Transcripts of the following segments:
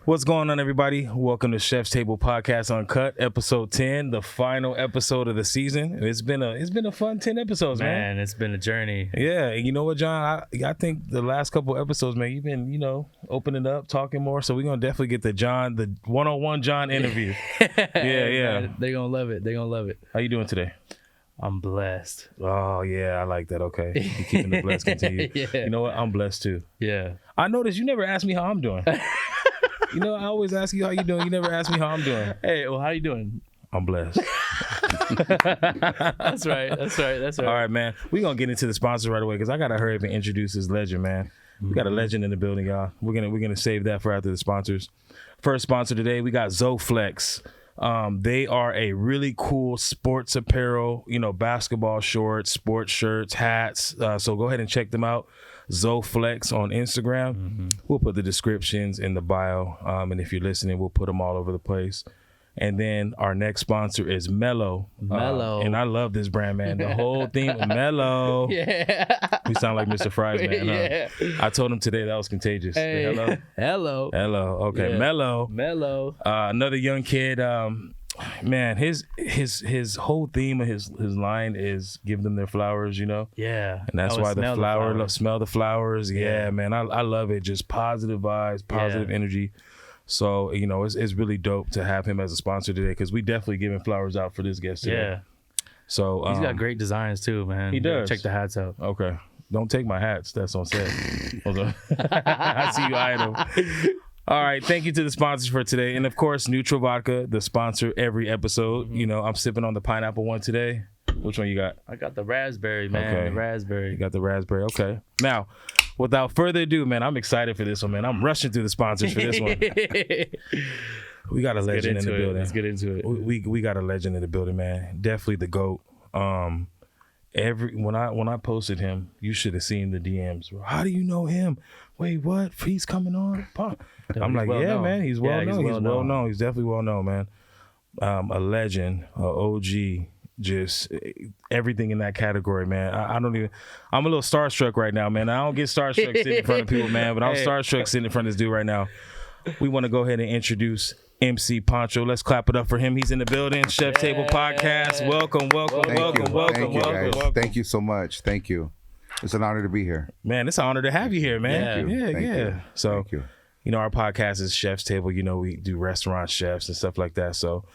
What's going on, everybody? Welcome to Chef's Table Podcast Uncut, episode 10, the final episode of the season. It's been a fun 10 episodes, man. It's been a journey. Yeah, and you know what, John? I think the last couple episodes, man, you've been, opening up, talking more. So we're gonna definitely get the one-on-one John interview. yeah. They're gonna love it. How you doing today? I'm blessed. Oh yeah, I like that. Okay, you're keeping the blessed continue. Yeah. You know what? I'm blessed too. Yeah. I noticed you never asked me how I'm doing. I always ask you how you doing. You never ask me how I'm doing. Hey, well, how you doing? I'm blessed. That's right. All right, man. We're going to get into the sponsors right away because I got to hurry up and introduce this legend, man. We got a legend in the building, y'all. We're gonna save that for after the sponsors. First sponsor today, we got Zoflex. They are a really cool sports apparel, basketball shorts, sports shirts, hats. So go ahead and check them out. Zoflex on Instagram. Mm-hmm. We'll put the descriptions in the bio. And if you're listening, we'll put them all over the place. And then our next sponsor is Mello. Mello. And I love this brand, man. The whole theme of Mello. Yeah. We sound like Mr. Fries, man. Yeah. I told him today that was contagious. Hey. Hello. Okay, Yeah. Mello. Another young kid. Man, his whole theme of his line is give them their flowers, Yeah. and that's why the flower smell the flowers. Yeah, man, I love it. Just positive vibes, positive energy. So it's really dope to have him as a sponsor today because we definitely giving flowers out for this guest today. Yeah. So He's got great designs too, man. He does. Check the hats out. Okay, don't take my hats. That's on set. Hold on. I see you eyeing them. All right, thank you to the sponsors for today. And of course, Neutral Vodka, the sponsor every episode. Mm-hmm. I'm sipping on the pineapple one today. Which one you got? I got the raspberry, man. Okay. The raspberry. You got the raspberry. Okay. Now, without further ado, man, I'm excited for this one, man. I'm rushing through the sponsors for this one. We got a legend in the building. Let's get into it. We got a legend in the building, man. Definitely the GOAT. When I posted him, you should have seen the DMs. How do you know him? Wait, what? He's coming on? I'm like, yeah, man. He's well known. He's well known. He's definitely well known, man. A legend, a OG, just everything in that category, man. I'm a little starstruck right now, man. I don't get starstruck sitting in front of people, man, but I'm starstruck sitting in front of this dude right now. We want to go ahead and introduce MC Poncho. Let's clap it up for him. He's in the building. Chef Table Podcast. Welcome. Thank you so much. Thank you. It's an honor to be here. Man, it's an honor to have you here, man. Thank you. So, Thank you. Our podcast is Chef's Table. We do restaurant chefs and stuff like that. So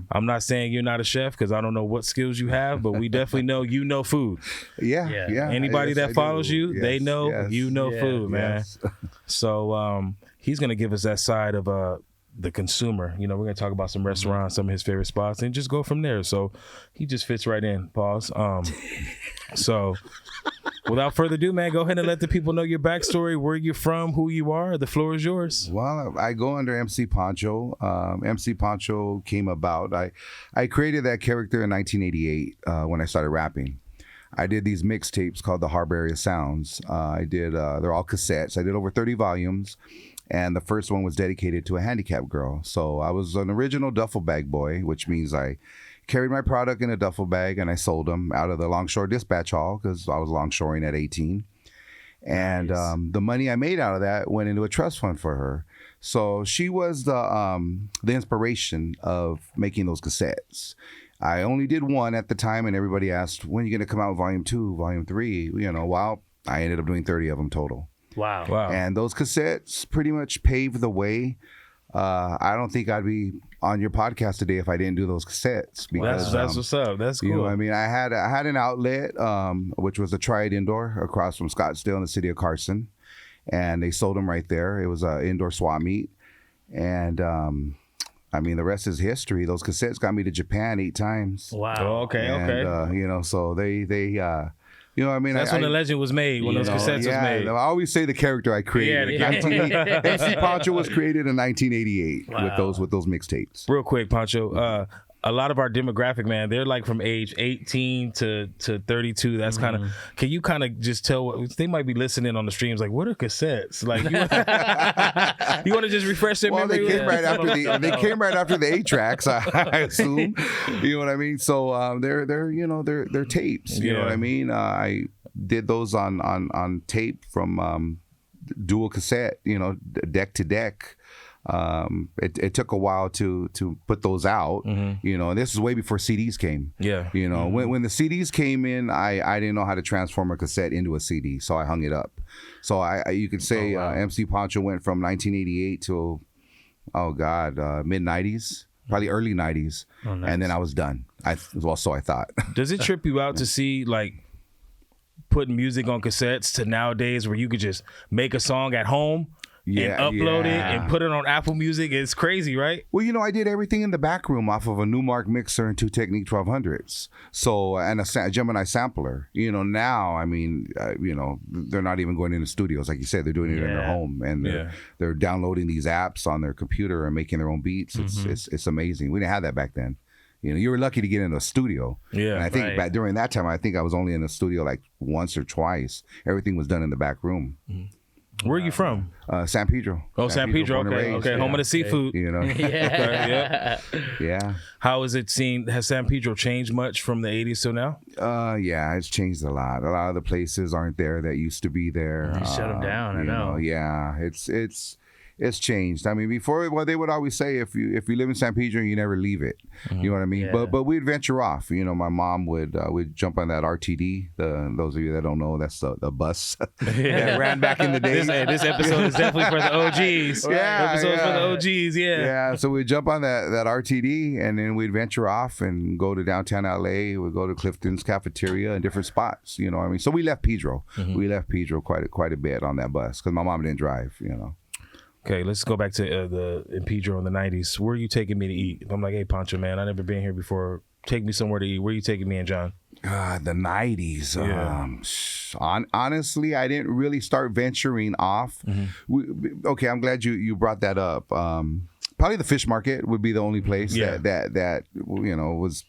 I'm not saying you're not a chef because I don't know what skills you have, but we definitely know you know food. Yeah. Anybody that follows you, they know food, man. Yes. So he's going to give us that side of the consumer. We're going to talk about some restaurants, some of his favorite spots, and just go from there. So he just fits right in. Pause. So without further ado, man, go ahead and let the people know your backstory, where you're from, who you are. The floor is yours. Well, I go under MC Poncho. MC Poncho came about. I created that character in 1988 when I started rapping. I did these mixtapes called the Harbor Area Sounds. They're all cassettes. I did over 30 volumes. And the first one was dedicated to a handicapped girl. So I was an original duffel bag boy, which means I carried my product in a duffel bag and I sold them out of the Longshore Dispatch Hall because I was longshoring at 18. And nice. The money I made out of that went into a trust fund for her. So she was the inspiration of making those cassettes. I only did one at the time, and everybody asked, when are you going to come out with volume 2, volume 3? Well, I ended up doing 30 of them total. Wow. And those cassettes pretty much paved the way. I don't think I'd be on your podcast today if I didn't do those cassettes. Because, that's what's up. That's cool. I had an outlet, which was a Triad Indoor across from Scottsdale in the city of Carson. And they sold them right there. It was an indoor swap meet. And the rest is history. Those cassettes got me to Japan 8 times. Wow. Oh, okay. So they that's when the legend was made, when those cassettes was made. I always say the character I created. MC Poncho was created in 1988 with those mixtapes. Real quick, Poncho. A lot of our demographic, man, they're like from age 18 to 32. That's kind of. Can you kind of just tell? They might be listening on the streams. Like, what are cassettes? Like, you want to just refresh their memory? They came right after the 8 tracks. I assume. You know what I mean? So they're tapes. You know what I mean? I did those on tape from dual cassette. Deck to deck. It took a while to put those out, you know. And this is way before CDs came. Yeah. You know, when the CDs came in, I didn't know how to transform a cassette into a CD, so I hung it up. So you could say MC Poncho went from 1988 to mid 90s, probably early 90s, and then I was done. So I thought. Does it trip you out to see like putting music on cassettes to nowadays where you could just make a song at home and upload it and put it on Apple Music? It's crazy, right? Well, you know, I did everything in the back room off of a Newmark mixer and two Technique 1200s. So, and a Gemini sampler. You know, now, I mean, you know, they're not even going into studios. Like you said, they're doing it in their home. And they're downloading these apps on their computer and making their own beats. It's amazing. We didn't have that back then. You know, you were lucky to get into a studio. Yeah. And I think back during that time, I think I was only in a studio like once or twice. Everything was done in the back room. Where are you from? San Pedro. Oh, San Pedro. Okay. Home of the seafood. You know. Yeah. How is it seen? Has San Pedro changed much from the 80s till now? Yeah, it's changed a lot. A lot of the places aren't there that used to be there. They shut them down. I know. Yeah, it's changed. I mean, before, well, they would always say if you live in San Pedro, you never leave it. You know what I mean? Yeah. But we'd venture off. You know, my mom would jump on that RTD. Those of you that don't know, that's the bus that ran back in the day. This episode is definitely for the OGs. Yeah, for the OGs. Yeah. So we'd jump on that RTD, and then we'd venture off and go to downtown LA. We'd go to Clifton's cafeteria and different spots. You know what I mean? So we left Pedro. We left Pedro quite a bit on that bus because my mom didn't drive. You know. Okay, let's go back to in Pedro in the 90s. Where are you taking me to eat? If I'm like, hey, Poncho, man, I've never been here before. Take me somewhere to eat. Where are you taking me and John? The 90s. Yeah. Honestly, I didn't really start venturing off. Okay, I'm glad you brought that up. Probably the fish market would be the only place that you know was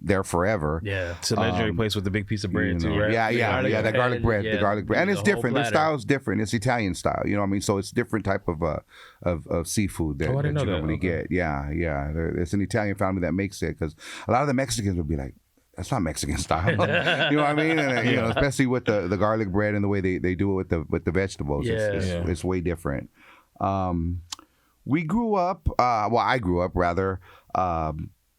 there forever. Yeah, it's a legendary place with the big piece of bread too, right? Yeah, that garlic bread, the garlic bread, and it's different. The style's different. It's Italian style, you know what I mean? So it's different type of seafood that you normally get. Yeah. It's an Italian family that makes it because a lot of the Mexicans would be like, that's not Mexican style. You know what I mean? And, you know, especially with the garlic bread and the way they do it with the vegetables. It's way different. We grew up. I grew up rather.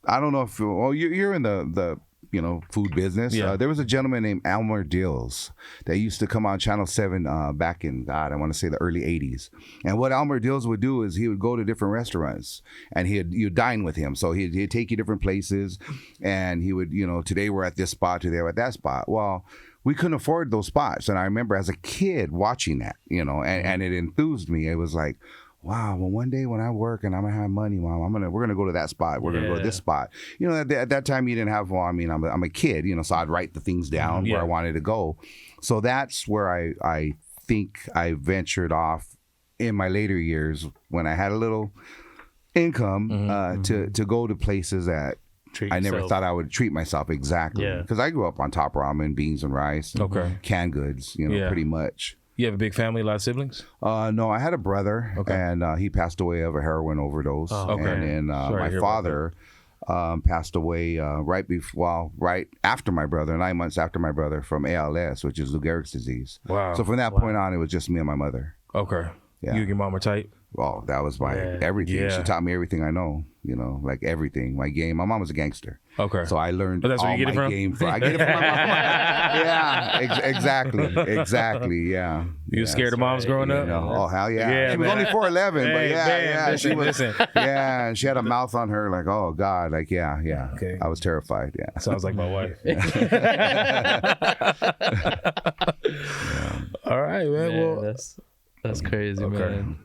I don't know if you're in the you know food business. Yeah. There was a gentleman named Elmer Dills that used to come on Channel 7 back in I want to say the early 80s. And what Elmer Dills would do is he would go to different restaurants and you'd dine with him. So he'd take you different places, and he would, you know, today we're at this spot, today we're at that spot. Well, we couldn't afford those spots, and I remember as a kid watching that, you know, and it enthused me. It was like, wow, well, one day when I work and I'm gonna have money, Mom, we're gonna go to that spot. We're gonna go to this spot. You know, at that time you didn't have. Well, I mean, I'm a kid, you know, so I'd write the things down where I wanted to go. So that's where I think I ventured off in my later years when I had a little income to go to places that I never thought I would treat myself exactly. Because I grew up on top ramen, beans and rice, and canned goods, you know, pretty much. You have a big family, a lot of siblings? No, I had a brother, and he passed away of a heroin overdose. And then my father passed away right after my brother, 9 months after my brother, from ALS, which is Lou Gehrig's disease. Wow. So from that point on, it was just me and my mother. Okay. Yeah. You and your mom were tight? Well, that was my everything. Yeah. She taught me everything I know, you know, like everything. My game. My mom was a gangster. Okay. So I learned that's where you get it from? Game from. I get it from my mom. Yeah, exactly. Yeah. You were scared of moms growing up? Oh, hell yeah. She was only 4'11", but she was. Yeah, and she had a mouth on her like, oh God, like yeah. Okay. I was terrified. Yeah. Sounds like my wife. All right, man. Well, that's crazy, man.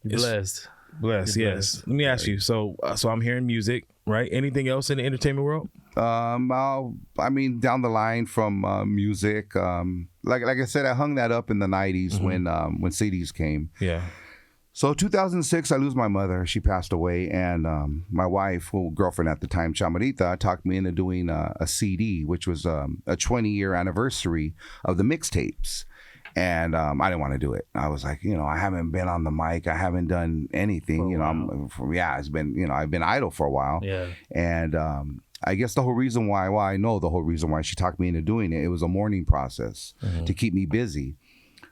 You're blessed. Blessed, yes. Let me ask you. So I'm hearing music, right? Anything else in the entertainment world? I mean, down the line from music, like I said, I hung that up in the 90s when CDs came. Yeah. So 2006, I lose my mother. She passed away, and my wife, girlfriend at the time, Chamarita, talked me into doing a CD, which was a 20-year anniversary of the mixtapes. And I didn't want to do it. I was like, you know, I haven't been on the mic. I haven't done anything. You know, it's been, you know, I've been idle for a while. Yeah. And I guess the whole reason why, I know the whole reason why she talked me into doing it, it was a mourning process to keep me busy.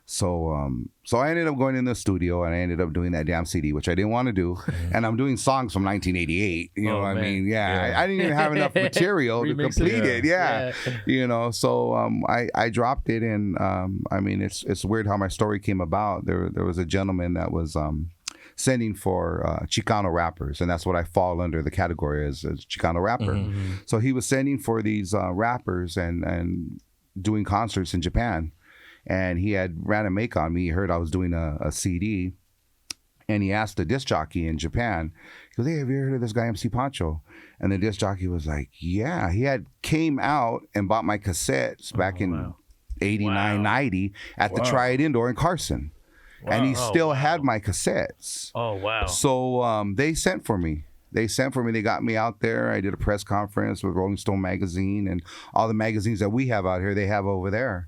So I ended up going in the studio and I ended up doing that damn CD, which I didn't want to do. And I'm doing songs from 1988. You know what I mean? Yeah. I didn't even have enough material to complete it. Yeah. You know, so I dropped it, and I mean, it's weird how my story came about. There was a gentleman that was sending for Chicano rappers, and that's what I fall under the category as Chicano rapper. So he was sending for these rappers and doing concerts in Japan. And he had ran a make on me. He heard I was doing a CD, and he asked the disc jockey in Japan, he goes, "Hey, have you heard of this guy, MC Poncho?" And the disc jockey was like, "Yeah." He had came out and bought my cassettes back in 89, 90 at the Triad Indoor in Carson. And he still had my cassettes. Oh, wow. So they sent for me. They got me out there. I did a press conference with Rolling Stone magazine and all the magazines that we have out here, they have over there.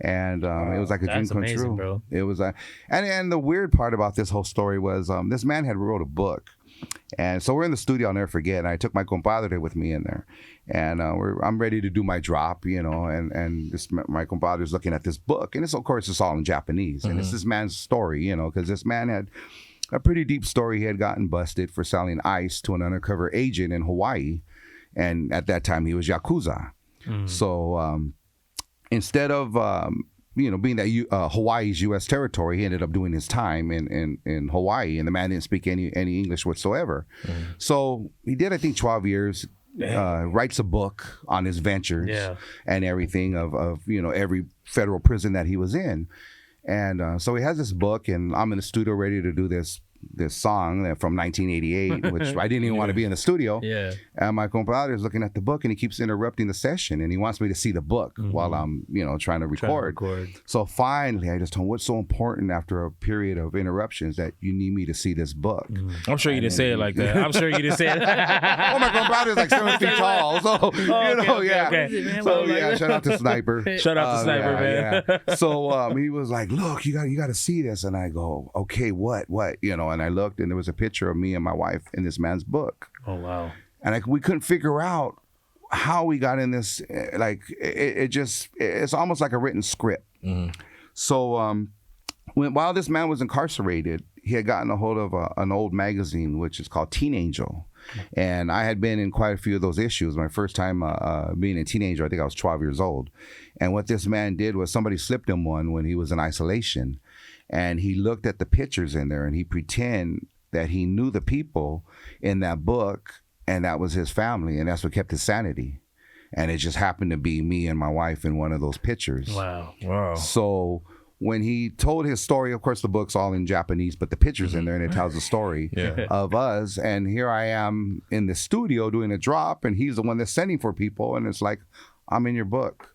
And it was like a dream come true. Bro. It was and the weird part about this whole story was this man had wrote a book, and so we're in the studio. I'll never forget. And I took my compadre with me in there, and I'm ready to do my drop, you know. And my compadre's looking at this book, and of course it's all in Japanese, and it's this man's story, you know, because this man had a pretty deep story. He had gotten busted for selling ice to an undercover agent in Hawaii, and at that time he was Yakuza. So. Instead of being that Hawaii's U.S. territory, he ended up doing his time in Hawaii, and the man didn't speak any English whatsoever. So he did, I think, 12 years. Writes a book on his ventures and everything of every federal prison that he was in, and so he has this book, and I'm in the studio ready to do this song from 1988, which I didn't even want to be in the studio. And my compadre is looking at the book, and he keeps interrupting the session, and he wants me to see the book while I'm, trying to record. So finally, I just told him, what's so important after a period of interruptions that you need me to see this book? I'm sure you didn't say it like that. I'm sure you didn't say it. Well, my compadre is like 7 feet tall, so okay. So shout out to Sniper. Shout out to Sniper, man. Yeah. So he was like, look, you got to see this, and I go, okay, what, And I looked, and there was a picture of me and my wife in this man's book. Oh, wow. And we couldn't figure out how we got in this. Like, it's almost like a written script. So while this man was incarcerated, he had gotten a hold of an old magazine, which is called Teen Angel. And I had been in quite a few of those issues. My first time being a teenager, I think I was 12 years old. And what this man did was somebody slipped him one when he was in isolation. And he looked at the pictures in there, and he pretend that he knew the people in that book, and that was his family, and that's what kept his sanity. And it just happened to be me and my wife in one of those pictures. Wow. So when he told his story, of course the book's all in Japanese, but the picture's in there, and it tells the story of us. And here I am in the studio doing a drop, and he's the one that's sending for people, and it's like, I'm in your book.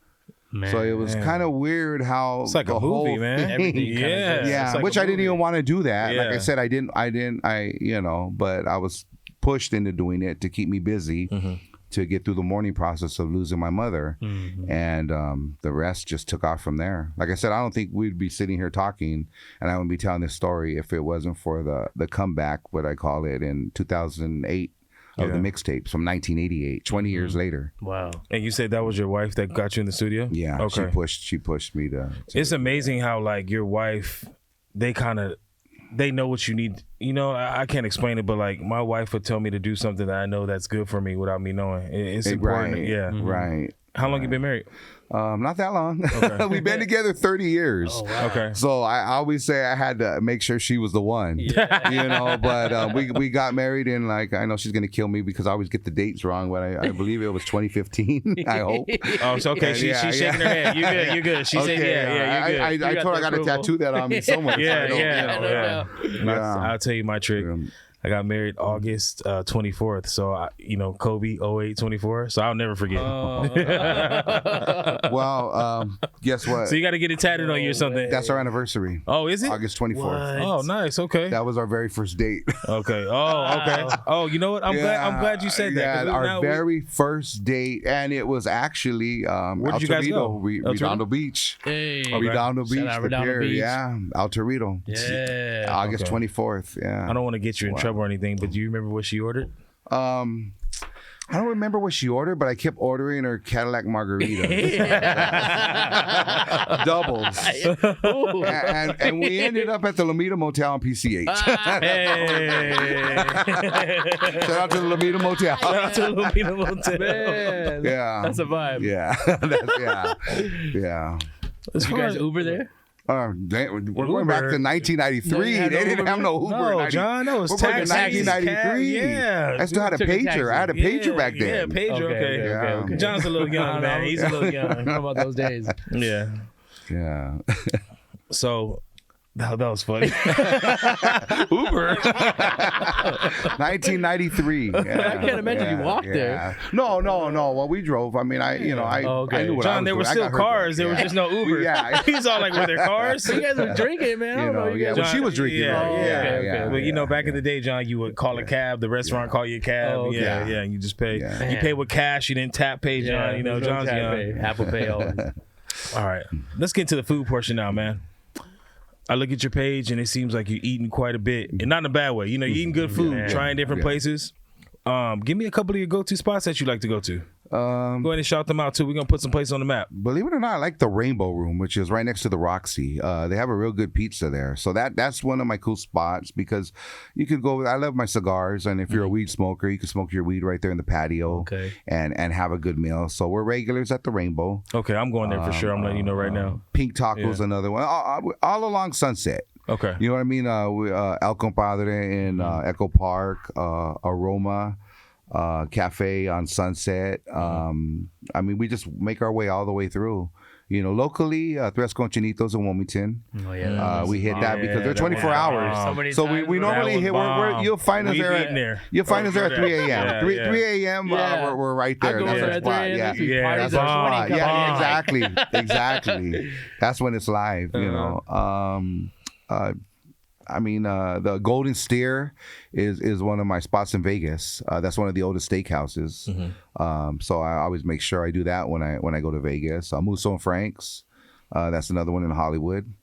Man, so it was kind of weird how it's like a movie, man. Like which I didn't even want to do that. Like I said, I didn't, but I was pushed into doing it to keep me busy to get through the mourning process of losing my mother, and the rest just took off from there. Like I said, I don't think we'd be sitting here talking, and I wouldn't be telling this story if it wasn't for the comeback, what I call it, in 2008. Of the mixtapes from 1988, 20 years later. Wow. And you said that was your wife that got you in the studio? Yeah. Okay. She pushed me to it's amazing how like your wife, they know what you need. I can't explain it, but like my wife would tell me to do something that I know that's good for me without me knowing. It's important. Right. Yeah. Right. How long you been married? Not that long. Okay. We've been together 30 years. Oh, wow. Okay. So I always say I had to make sure she was the one. But we got married in, like, I know she's gonna kill me because I always get the dates wrong, but I believe it was 2015. I hope. Oh, it's okay. She's shaking her head. You good. She said you're good. I told her I got to tattoo that on me somewhere. I'll tell you my trick. I got married August 24th. So, Kobe 08-24. So I'll never forget. Well, guess what? So you got to get it tatted on you or something. That's our anniversary. Oh, is it? August 24th. What? Oh, nice. Okay. That was our very first date. Okay. Oh, okay. Oh, you know what? I'm glad you said that. Yeah, our very first date, and it was actually where did you guys go? Redondo Beach. Hey. Redondo Beach. Redondo Beach. Yeah, El Torito. Yeah. August 24th. Yeah. I don't want to get you in trouble or anything, but do you remember what she ordered? I don't remember what she ordered, but I kept ordering her Cadillac margarita. Doubles. And we ended up at the Lomita Motel on PCH. Hey. Shout out to the Lomita Motel. Shout out to Lomita Motel. Man, Yeah. that's a vibe. Yeah. Yeah. Did you guys Uber there? We're going back to 1993. No, they didn't have no Uber. No, John, that was We're back in taxis. 1993. Yeah. I still had a Took a pager. taxi. I had a pager back Yeah, then. pager. Okay. okay. John's a little young, man. He's a little young. How about those days? Yeah. Yeah. So that was funny. Uber. 1993. Yeah. I can't imagine you walked there. No. Well, we drove. I mean, I knew what I was John, there were doing. I still got her cars. There drunk. was just no Uber. Yeah. He's all like, were there cars? So you guys were drinking, man. I don't know. You yeah. guys Well, she was drinking. Yeah, right? okay. But you know, back in the day, John, you would call a cab. The restaurant call you a cab. Oh, okay. Yeah. And you just pay. Yeah. You pay with cash. You didn't tap pay, John. You know, there's no John's tap young. pay. Apple Pay always. All right, let's get to the food portion now, man. I look at your page and it seems like you're eating quite a bit, and not in a bad way. You know, you're eating good food, trying different places. Give me a couple of your go-to spots that you like to go to. Go ahead and shout them out too. We're gonna put some places on the map. Believe it or not, I like the Rainbow Room, which is right next to the Roxy. They have a real good pizza there, so that's one of my cool spots because you could go. I love my cigars, and if you're a weed smoker, you can smoke your weed right there in the patio, and have a good meal. So we're regulars at the Rainbow. Okay, I'm going there for sure. I'm letting you know right now. Pink Taco's another one, all along Sunset. Okay, you know what I mean? El Compadre in Echo Park, Aroma. Cafe on Sunset. I mean, we just make our way all the way through. You know, locally, Tres Conchinitos in Wilmington. Oh, yeah. We hit that because they're 24 hours. So we normally hit. You'll find us there. You'll find us there at 3 a.m. 3 a.m. We're right there. That's our spot. That's our spot. Yeah, exactly. That's when it's live. You know. I mean, the Golden Steer is one of my spots in Vegas. That's one of the oldest steakhouses. So I always make sure I do that when I go to Vegas. Musso and Frank's, that's another one in Hollywood.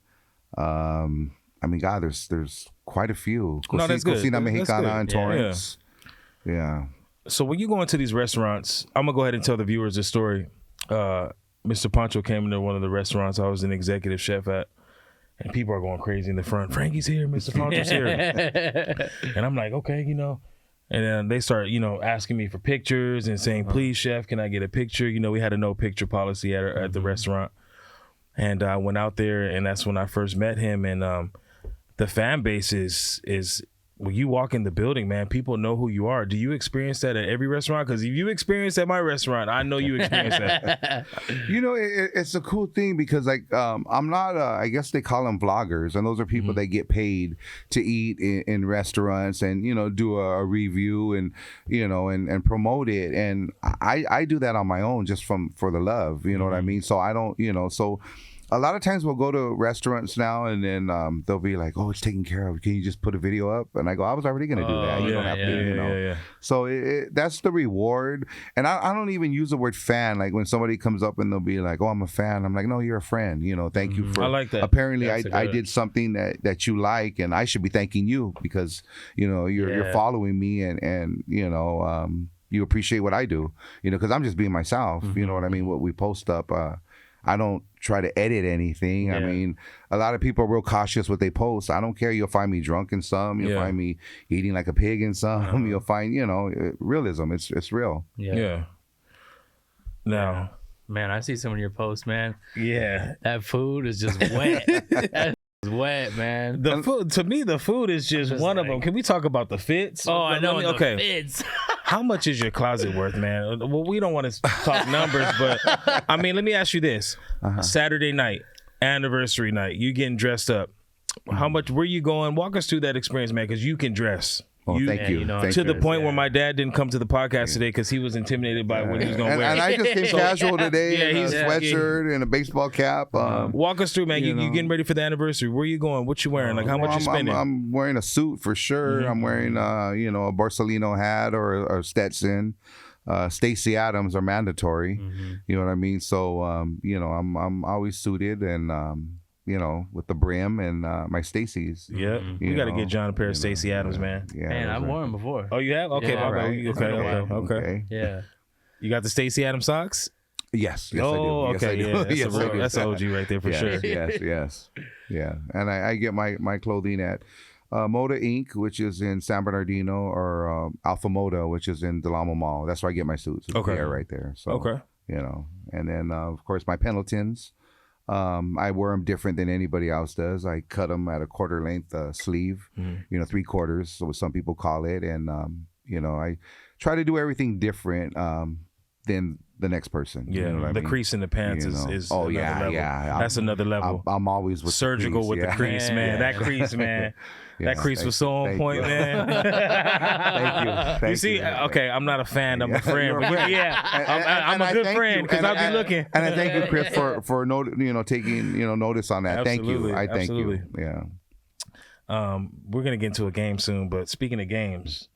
I mean, God, there's quite a few. That's good. Cocina That's Mexicana good. in Torrance. Yeah. So when you go into these restaurants, I'm gonna go ahead and tell the viewers this story. Mr. Poncho came into one of the restaurants I was an executive chef at. And people are going crazy in the front. Frankie's here, Mr. Poncho's here. And I'm like, okay, you know. And then they start, you know, asking me for pictures and saying, please, chef, can I get a picture? You know, we had a no picture policy at the restaurant. And I went out there, and that's when I first met him. And the fan base is when you walk in the building, man, people know who you are. Do you experience that at every restaurant? Because if you experience at my restaurant, I know you experience that. You know, it's a cool thing because, like, I'm not, I guess they call them vloggers. And those are people that get paid to eat in restaurants and, you know, do a review and, you know, and promote it. And I do that on my own just for the love. You know what I mean? So I don't, you know, so a lot of times we'll go to restaurants now and then they'll be like, oh, it's taken care of. Can you just put a video up? And I go, I was already going to do that. You don't have to, you know. Yeah. So that's the reward. And I don't even use the word fan. Like when somebody comes up and they'll be like, oh, I'm a fan. I'm like, no, you're a friend. You know, thank you for. I like that. Apparently I did something that you like and I should be thanking you because, you know, you're following me and you know, you appreciate what I do, you know, because I'm just being myself. You know what I mean? What we post up, I don't try to edit anything. I mean, a lot of people are real cautious what they post. I don't care. You'll find me drunk in some. You'll find me eating like a pig in some. You'll find, you know, realism. It's real. Yeah. Now, man, I see some of your posts, man. Yeah. That food is just wet. That is wet, man. The food, to me, the food is just one of them. Can we talk about the fits? Oh, I know. Okay. The fits. How much is your closet worth, man? Well, we don't want to talk numbers, but I mean, let me ask you this. Saturday night, anniversary night, you getting dressed up. How much, where you going? Walk us through that experience, man, because you can dress. Oh, thank you. know, to the point where my dad didn't come to the podcast today because he was intimidated by what he was going to wear. And I just came casual today in a he's- sweatshirt and a baseball cap. Walk us through, man. You getting ready for the anniversary. Where you going? What you wearing? Like, how much you spending? I'm wearing a suit for sure. I'm wearing, you know, a Borsalino hat or Stetson. Stacey Adams are mandatory. You know what I mean? So, you know, I'm always suited and, with the brim and my Stacy's. Yeah, we got to get John a pair of Stacey Adams, man. Yeah, Man, I've worn them before. Oh, you have? Okay, Yeah, okay, right. okay. Yeah. You got the Stacey Adams socks? Yes, I do. Oh, Yes, I okay, do. yeah. Yes, I do. That's an OG right there for yes, sure. Yes. Yeah. And I get my clothing at Moda Inc., which is in San Bernardino, or Alpha Moda, which is in Del Amo Mall. That's where I get my suits. It's there right there. So, Okay. And then, of course, my Pendletons. I wear them different than anybody else does. I cut them at a quarter length sleeve, 3/4, so some people call it. And, I try to do everything different than the next person. Yeah, you know what I the mean? crease in the pants is oh another level. That's another level. I'm always with surgical the with the crease, man. That crease, man. That crease was so on point, man. Thank you. You see, okay, I'm not a fan. I'm a friend. You're a But friend. I'm a good friend because I'll be looking. And I thank you, Chris, for taking notice on that. Thank you. I thank you. Yeah. We're gonna get into a game soon, but speaking of games,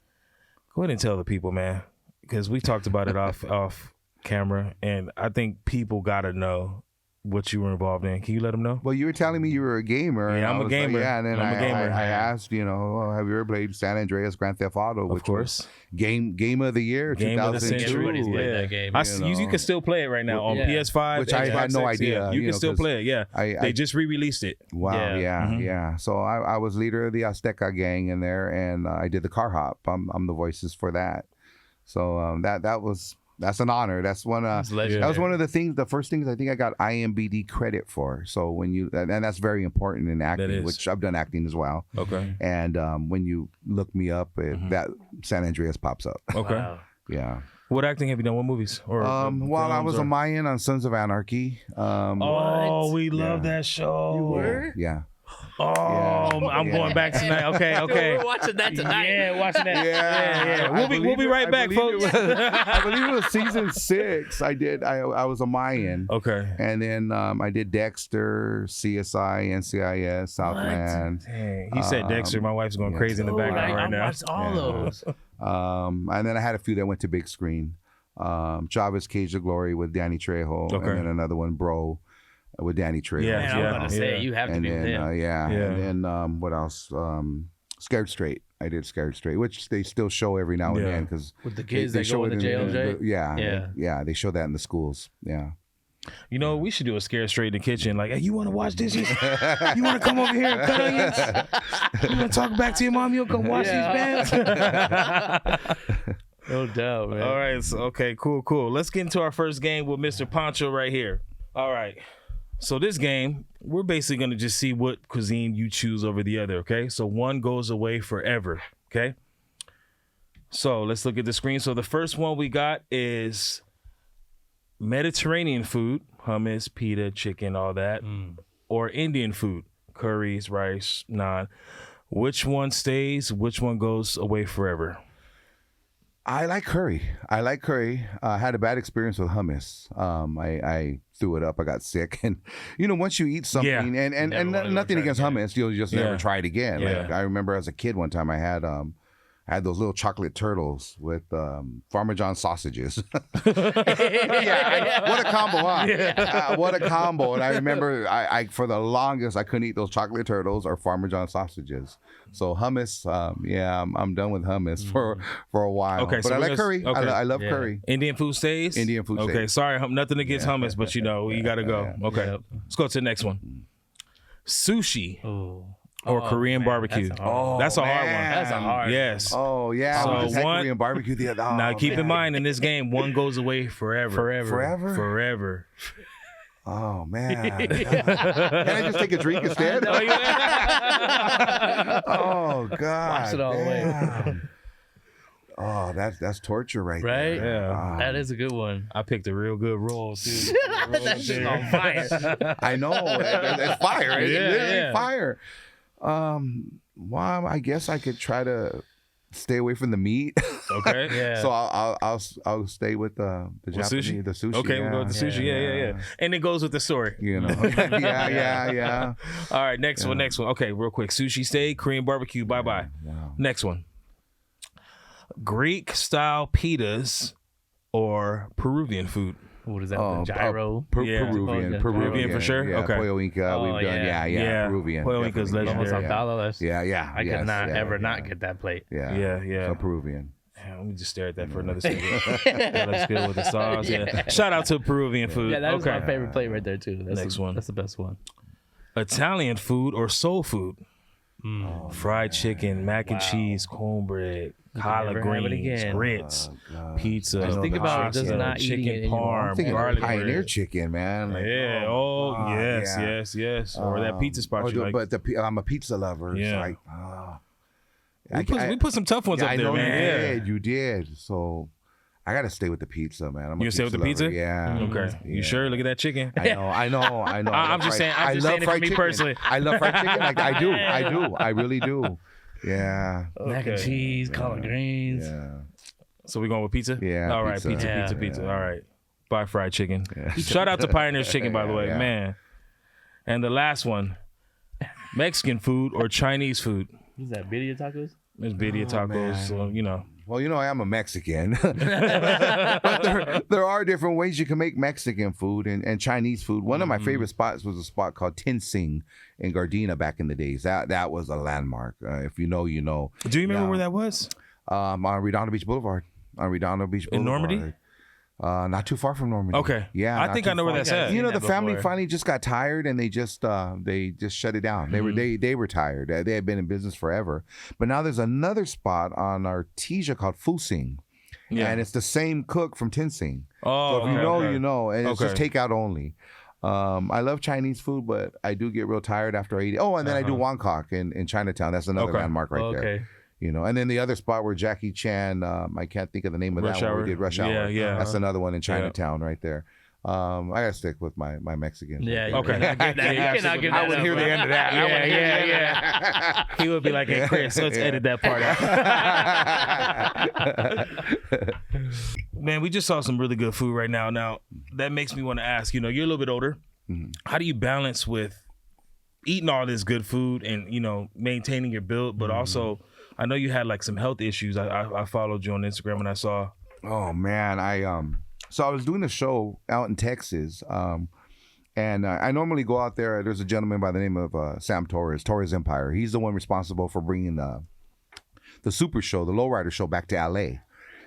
go ahead and tell the people, man, because we talked about it off camera, and I think people gotta know what you were involved in. Can you let them know? Well, you were telling me you were a gamer. Yeah, I'm a gamer. And then I'm a gamer. I asked, have you ever played San Andreas Grand Theft Auto? Which of course. Was game of the year, game 2002. of the century. Everybody's played that game. You can still play it right now on PS5, which I had no idea. Yeah, you can still play it. Yeah, they just re-released it. Wow, yeah. So I was leader of the Azteca gang in there, and I did the car hop. I'm the voices for that. So that's an honor. That's one. That was one of the first things I think I got IMBD credit for. So and that's very important in acting, which I've done acting as well. Okay. And when you look me up, that San Andreas pops up. Okay. Wow. Yeah. What acting have you done? What movies? Or well, I was a Mayan on Sons of Anarchy. We love that show. You were? Yeah. I'm going back tonight. Okay. We're watching that tonight. Yeah, watching that. Yeah. We'll be right back, folks. I believe it was season 6. I was a Mayan. Okay. And then I did Dexter, CSI, NCIS, Southland. Dang. He said Dexter. My wife's going crazy in the background right now. I watched all those. And then I had a few that went to big screen. Chavez Cage of Glory with Danny Trejo. Okay. And then another one, Bro, with Danny Trejo. Yeah, Man, I was about to say, you have to be with him. And then what else? Scared Straight. I did Scared Straight, which they still show every now and then because with the kids that go in the JLJ. Yeah, they show that in the schools. Yeah. You know, we should do a Scare Straight in the kitchen. Like, hey, you want to watch dishes? You want to come over here and cut onions? You want to talk back to your mom? You'll come watch these bands? No doubt, man. All right. So, okay, cool. Let's get into our first game with Mr. Poncho right here. All right. So this game, we're basically going to just see what cuisine you choose over the other, okay? So one goes away forever, okay? So let's look at the screen. So the first one we got is Mediterranean food, hummus, pita, chicken, all that, or Indian food, curries, rice, naan. Which one stays? Which one goes away forever? I like curry. I had a bad experience with hummus. I threw it up. I got sick. And, once you eat something, and nothing against hummus, you'll just never try it again. Yeah. Like, I remember as a kid one time I had those little chocolate turtles with Parmesan sausages. What a combo, huh? What a combo. And I remember I for the longest, I couldn't eat those chocolate turtles or Parmesan sausages. So hummus, I'm done with hummus for a while. Okay, but so I like curry. okay. I love curry. Indian food stays? Indian food stays. Okay, sorry, nothing against hummus, but you got to go. Okay, let's go to the next one. Sushi. Or Korean barbecue. That's a hard one. That's a hard one. That's a hard one. Yes. Oh, yeah. So we just had one- Korean barbecue the other Now keep in mind in this game, one goes away forever. Forever? Oh, man. Can I just take a drink instead? Oh, God. Watch it all the way. Oh, that's torture right Right? there. Yeah. That is a good one. I picked a real good roll too. That shit's on fire. I know. It's fire. It's literally yeah. fire. Well, I guess I could try to stay away from the meat. Okay. Yeah. So I'll stay with the Japanese, sushi? the sushi. Okay, we'll go with the sushi. Yeah. And it goes with the story. Yeah. All right, next one. Okay, real quick. Sushi stay, Korean barbecue, bye-bye. Wow. Next one. Greek style pitas or Peruvian food. What is that? The gyro. Yeah. Peruvian for sure? Yeah, Okay. Pollo Inca. Oh, we've done. yeah. Yeah. Peruvian. Pollo Inca's definitely. legendary. Yeah. I could not ever not get that plate. Yeah. So Peruvian. Damn, let me just stare at that for another second. That looks good with the sauce. Yeah. Shout out to Peruvian food. Yeah, that was my favorite plate right there too. Next one. That's the best one. Italian food or soul food? Fried chicken, mac and cheese, cornbread, collard never have it greens, again. grits, pizza. Just think about just not eating it chicken anymore. I'm parm, thinking of garlic Pioneer bread. chicken, man. Like, Yeah. Yes. Or that pizza spot you like. But I'm a pizza lover. Yeah. It's like, we put some tough ones up I there, know man. you did. So I gotta stay with the pizza, man. You stay with the pizza? lover. Yeah. Okay. You sure? Look at that chicken. I know. I'm just saying it for me personally. I love fried chicken. Like I do. I really do. Yeah. Mac and cheese, collard greens. Yeah. So we going with pizza? Yeah, All right. pizza. Pizza. All right. Buy fried chicken. Shout out to Pioneer's Chicken, by the way, man. And the last one, Mexican food or Chinese food? What's that? Birria tacos? There's birria tacos, so you know. Well, I am a Mexican. But there are different ways you can make Mexican food and Chinese food. One of my favorite spots was a spot called Tin Sing in Gardena back in the days. That was a landmark. If you know, you know. Do you remember where that was? On Redondo Beach Boulevard. In Normandy? Not too far from Normandy. Okay. Yeah. I think I know where that's at. You know, that the family before. finally just got tired and they just shut it down. They were tired. They had been in business forever. But now there's another spot on Artesia called Fusing. Yeah. And it's the same cook from Tin Sing. Oh, So if you know, you know. And it's just Okay. takeout only. I love Chinese food, but I do get real tired after I eat it. Oh, and then I do Wangkok in Chinatown. That's another landmark right there. You know, and then the other spot where Jackie Chan, I can't think of the name of Rush that one. Hour? We did Rush Hour. Yeah. That's another one in Chinatown right there. I gotta stick with my Mexican. Yeah. You Okay. cannot give that. You cannot give that. I would hear the end of that. Yeah. He would be like, "Hey, Chris, let's edit that part out." Man, we just saw some really good food right now. Now, that makes me want to ask, you're a little bit older. How do you balance with eating all this good food and, maintaining your build, but also, I know you had like some health issues. I followed you on Instagram and I saw. Oh man, so I was doing a show out in Texas, and I normally go out there. There's a gentleman by the name of Sam Torres Empire. He's the one responsible for bringing the Super Show, the Lowrider Show, back to LA.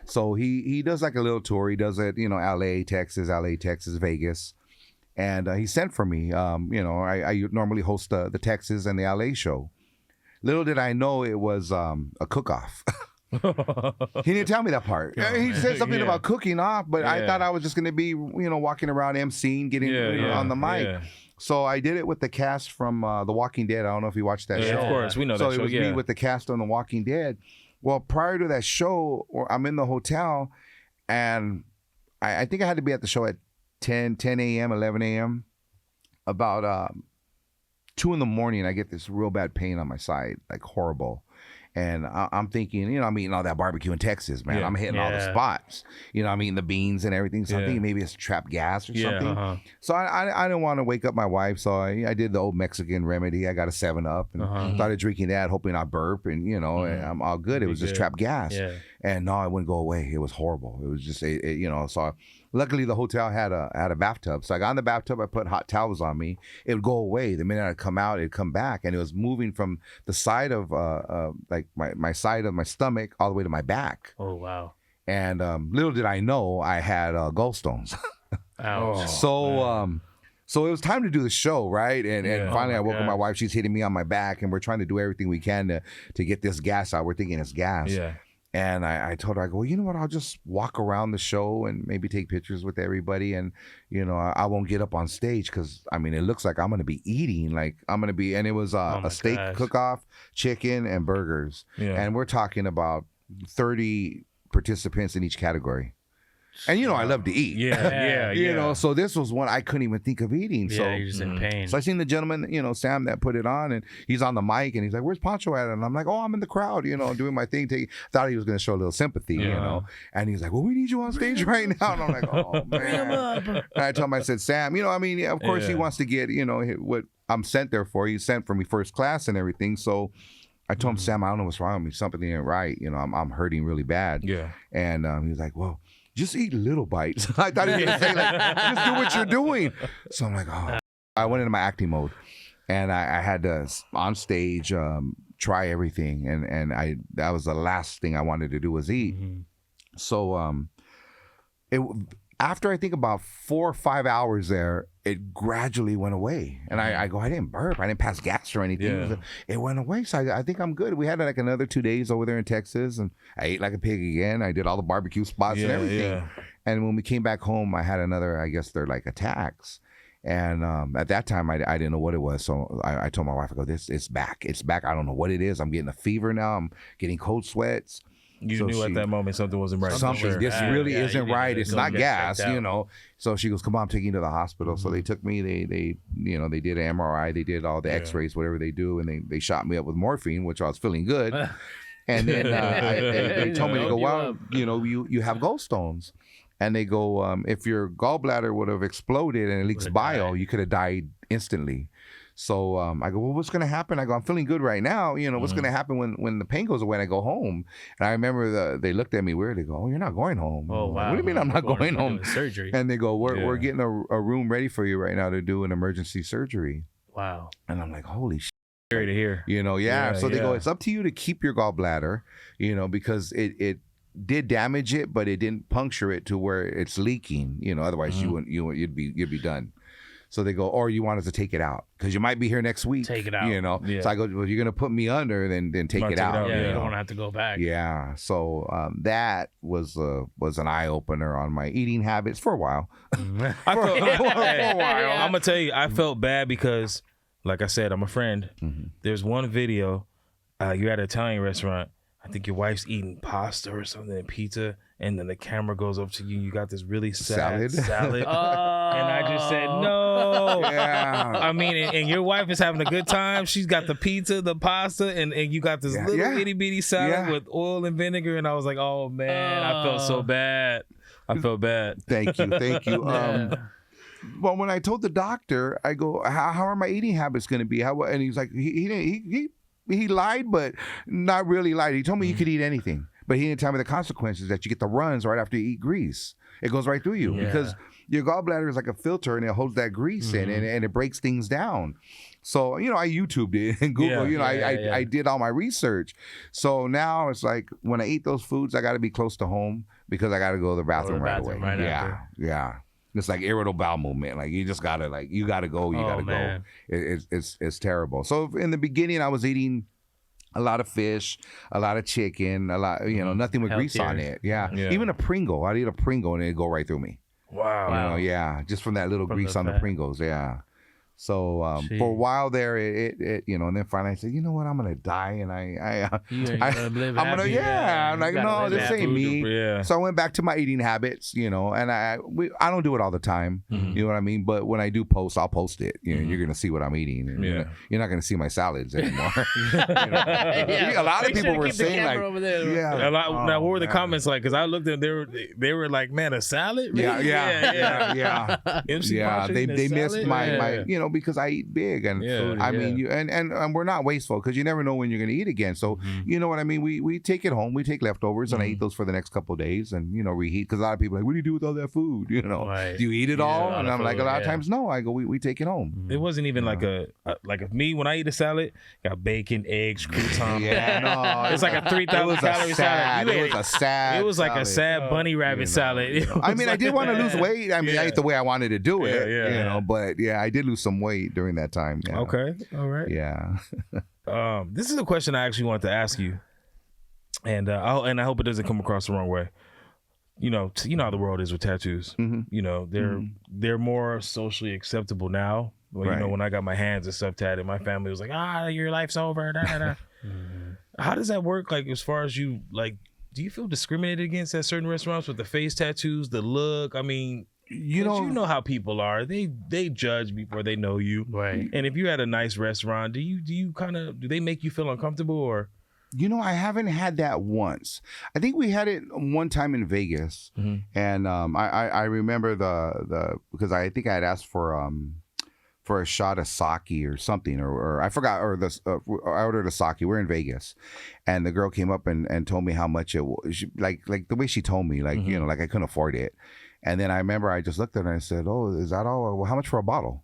So he does like a little tour. He does it, LA, Texas, Vegas. And he sent for me. I normally host the Texas and the LA show. Little did I know it was a cook-off. He didn't tell me that part. He said something about cooking off, but I thought I was just going to be, walking around emceeing, getting on the mic. Yeah. So I did it with the cast from The Walking Dead. I don't know if you watched that show. Of course, we know so that show. So it was me with the cast on The Walking Dead. Well, prior to that show, I'm in the hotel, and I think I had to be at the show at 10 a.m., 11 a.m. About 2 in the morning, I get this real bad pain on my side, like horrible. And I'm thinking, I'm eating all that barbecue in Texas, man. I'm hitting all the spots. I'm eating the beans and everything. So I'm thinking maybe it's trapped gas or something. So I didn't want to wake up my wife. So I did the old Mexican remedy. I got a 7-Up and started drinking that, hoping I burp. And, and I'm all good. It was just trapped gas. Yeah. And no, it wouldn't go away. It was horrible. It was just, so luckily the hotel had a bathtub. So I got in the bathtub. I put hot towels on me. It would go away. The minute I'd come out, it'd come back. And it was moving from the side of my side of my stomach all the way to my back. Oh, wow. And little did I know I had gallstones. Ouch. So it was time to do the show, right? And finally I woke up my wife. She's hitting me on my back, and we're trying to do everything we can to get this gas out. We're thinking it's gas. Yeah. And I told her, I go, well, you know what? I'll just walk around the show and maybe take pictures with everybody. And, I won't get up on stage because, it looks like I'm going to be eating. And it was a steak cook-off, chicken, and burgers. Yeah. And we're talking about 30 participants in each category. And I love to eat. So this was one I couldn't even think of eating. Yeah, so you're just in pain. So I seen the gentleman, Sam, that put it on, and he's on the mic, and he's like, "Where's Poncho at?" And I'm like, "Oh, I'm in the crowd, doing my thing." Thought he was going to show a little sympathy, And he's like, "Well, we need you on stage right now." And I'm like, "Oh man!" And I told him, I said, "Sam, of course he wants to get, what I'm sent there for. He sent for me first class and everything, so." I told him, Sam, I don't know what's wrong with me. Something ain't right. I'm hurting really bad. Yeah. And he was like, well, just eat little bites. I thought he was going to say, like, just do what you're doing. So I'm like, oh. I went into my acting mode, and I had to, on stage, try everything. And that was the last thing I wanted to do was eat. So after I think about 4 or 5 hours there, it gradually went away. And I go, I didn't burp. I didn't pass gas or anything. Yeah. It went away. So I think I'm good. We had like another 2 days over there in Texas, and I ate like a pig again. I did all the barbecue spots and everything. Yeah. And when we came back home, I had another, I guess they're like attacks. And at that time, I didn't know what it was. So I told my wife, I go, it's back. It's back. I don't know what it is. I'm getting a fever now. I'm getting cold sweats. You knew at that moment something wasn't right. Something, this really isn't right. It's not gas, you know. So she goes, come on, I'm taking you to the hospital. So they took me, they did an MRI, they did all the x-rays, whatever they do, and they shot me up with morphine, which I was feeling good. And then they told me to go, well, you have gallstones. And they go, if your gallbladder would have exploded and it leaks bile, you could have died instantly. So I go, well, what's going to happen? I go, I'm feeling good right now. What's going to happen when the pain goes away and I go home? And I remember they looked at me weird. They go, oh, you're not going home. Oh, wow. What do you mean I'm not going home? Surgery. And they go, we're getting a room ready for you right now to do an emergency surgery. Wow. And I'm like, holy shit. Scary to hear. So they go, it's up to you to keep your gallbladder, because it did damage it, but it didn't puncture it to where it's leaking. Otherwise you'd be done. So they go, or you want us to take it out because you might be here next week. Take it out. Yeah. So I go, well, you're gonna put me under, then take it out. Yeah, you don't want to have to go back. Yeah. So that was an eye opener on my eating habits for a while. I felt, I'm gonna tell you, I felt bad because, like I said, I'm a friend. There's one video, you're at an Italian restaurant. I think your wife's eating pasta or something and pizza, and then the camera goes up to you. You got this really sad salad. And I just said, no. Yeah. I mean, and your wife is having a good time. She's got the pizza, the pasta, and you got this little itty bitty salad with oil and vinegar. And I how oh, man, I felt so bad. I felt bad. Thank you. Well, when I told the doctor, I go, how are my eating habits going to be? And he's like, he lied, but not really lied. He told me you could eat anything, but he didn't tell me the consequences that you get the runs right after you eat grease. It goes right through you because your gallbladder is like a filter and it holds that grease in and it breaks things down. So, I YouTubed it and Google, I did all my research. So now it's like when I eat those foods, I got to be close to home because I got to go to the bathroom right away. Yeah. It's like irritable bowel movement. Like you just gotta you gotta go. Go. It's terrible. So in the beginning, I was eating a lot of fish, a lot of chicken, a lot nothing with grease on it. Yeah. Even a Pringle. I'd eat a Pringle and it'd go right through me. Wow. Just from that little grease on the Pringles. Yeah. So for a while there, it and then finally I said, you know what, I'm gonna die, and I'm like, no, this ain't me. Yeah. So I went back to my eating habits, and I don't do it all the time, you know what I mean. But when I do post, I'll post it. You're gonna see what I'm eating, and you're not gonna see my salads anymore. A lot of people were saying like, now what were the comments like? Because I looked at they were like, man, a salad? Really? Yeah. MC Poncho they missed my because I eat big, and I mean, and we're not wasteful because you never know when you're going to eat again. So you know what I mean. We take it home. We take leftovers, and I eat those for the next couple of days, and reheat. Because a lot of people are like, what do you do with all that food? Do you eat it all? And I'm like, a lot of times, no. I go, we take it home. It wasn't even like me when I eat a salad, got bacon, eggs, crouton. It's like a 3,000 calorie salad. It was a sad. It was like a sad bunny rabbit salad. I mean, I did want to lose weight. I mean, I ate the way I wanted to do it. But I did lose some weight during that time. Okay, all right. Yeah. This is a question I actually wanted to ask you, and I hope it doesn't come across the wrong way. You know how the world is with tattoos. They're more socially acceptable now. Well, when I got my hands and stuff tatted, my family was like, your life's over. How does that work? Like, as far as you, like, do you feel discriminated against at certain restaurants with the face tattoos, the look? I mean, you know how people are. They judge before they know you. Right. And if you're at a nice restaurant, do they make you feel uncomfortable or? I haven't had that once. I think we had it one time in Vegas, and I remember the because I think I had asked for for a shot of sake or something, or I forgot, or I ordered a sake. We're in Vegas, and the girl came up and told me how much it was. Like the way she told me, like you know, like I couldn't afford it. And then I remember I just looked at her and I said, "Oh, is that all? Well, how much for a bottle?"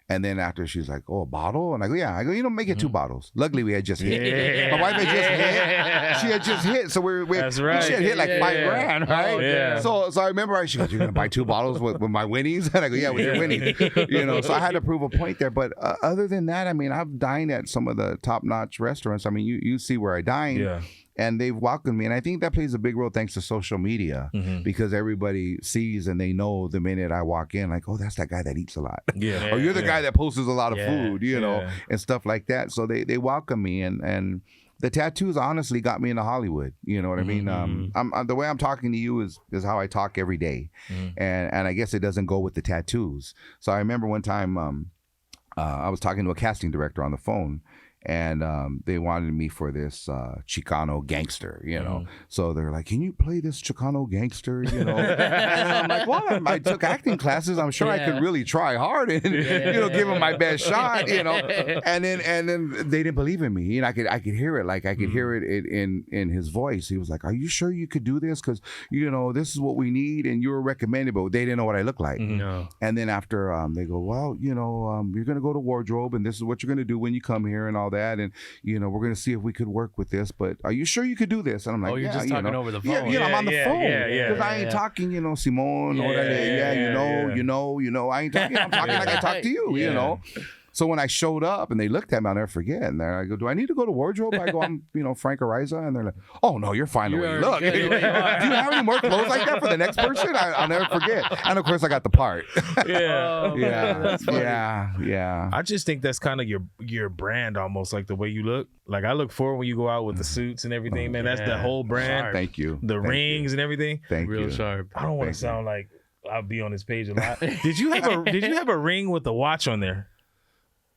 And then after she's like, "Oh, a bottle?" And I go, "Yeah." I go, "You know, make it 2 bottles." Luckily, we had just hit. Yeah. My wife had just hit. She had just hit, so That's right. she had hit like $5,000, right? Oh, yeah. So I remember she goes, "You're gonna buy 2 bottles with my winnings?" And I go, "Yeah, with your winning." You know, so I had to prove a point there. But other than that, I mean, I've dined at some of the top-notch restaurants. I mean, you see where I dine. Yeah. And they've welcomed me. And I think that plays a big role thanks to social media because everybody sees and they know the minute I walk in, like, oh, that's that guy that eats a lot. Yeah. Or you're the guy that posts a lot of food, you know, Yeah. and stuff like that. So they welcome me. And the tattoos honestly got me into Hollywood. You know what I mean? I'm the way I'm talking to you is how I talk every day. And I guess it doesn't go with the tattoos. So I remember one time I was talking to a casting director on the phone. And they wanted me for this Chicano gangster, you know. So they're like, "Can you play this Chicano gangster?" You know. And I'm like, "Well, I took acting classes. I'm sure I could really try hard and you know give him my best shot, you know." And then they didn't believe in me. And I could hear it, like I could hear it in his voice. He was like, "Are you sure you could do this? Because you know this is what we need, and you were recommended." But they didn't know what I looked like. No. And then after they go, "Well, you know, you're gonna go to wardrobe, and this is what you're gonna do when you come here, and all that, and you know we're gonna see if we could work with this, but are you sure you could do this?" And I'm like, Oh, you're "Yeah, just you talking know." over the phone. Yeah, you know, I'm on the phone because I ain't yeah. talking, you know, Simone, or that, you know, I ain't talking. I'm talking like I talk to you, you know. So when I showed up and they looked at me, I'll never forget. And I go, "Do I need to go to wardrobe?" I go, "I'm, you know, Frank Ariza." And they're like, "Oh no, you're fine the way you look. Do you have any more clothes like that for the next person?" I'll never forget. And of course, I got the part. Yeah. Yeah. I just think that's kind of your brand, almost like the way you look. Like I look forward when you go out with the suits and everything, man. That's the whole brand. Thank you. The Thank rings and everything. Thank Real you. sharp. I don't want to sound like I'll be on this page a lot. Did you have a ring with a watch on there?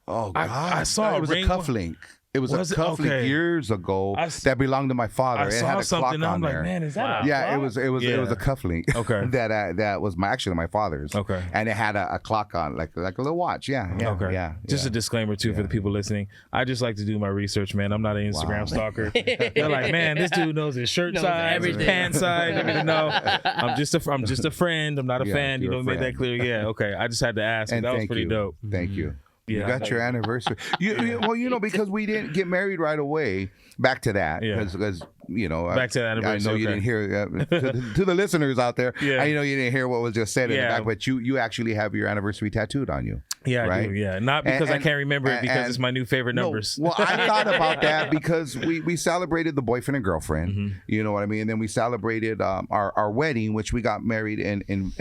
Oh God! I saw it was a cufflink. It was a cufflink years ago that belonged to my father. I it saw had a something. clock on I'm there. like, man, is that? A yeah, clock? it was a cufflink. Okay. that was actually my father's. Okay. And it had a clock on, like a little watch. Yeah. Okay. Yeah. Just a disclaimer too for the people listening. I just like to do my research, man. I'm not an Instagram stalker. They're like, man, this dude knows his shirt size, his pants size. No, I'm just a friend. I'm not a fan. You know, made that clear. Yeah. Okay. I just had to ask. And that was pretty dope. Thank you. Yeah, you got your anniversary. Well, you know, because we didn't get married right away. Back to that, because you know, back to the anniversary. I know you didn't hear to the listeners out there. Yeah. I know you didn't hear what was just said in the back, but you actually have your anniversary tattooed on you. Yeah, right? I do. Yeah, not because I can't remember it because it's my new favorite numbers. Well, I thought about that because we celebrated the boyfriend and girlfriend. You know what I mean? And then we celebrated our wedding, which we got married in.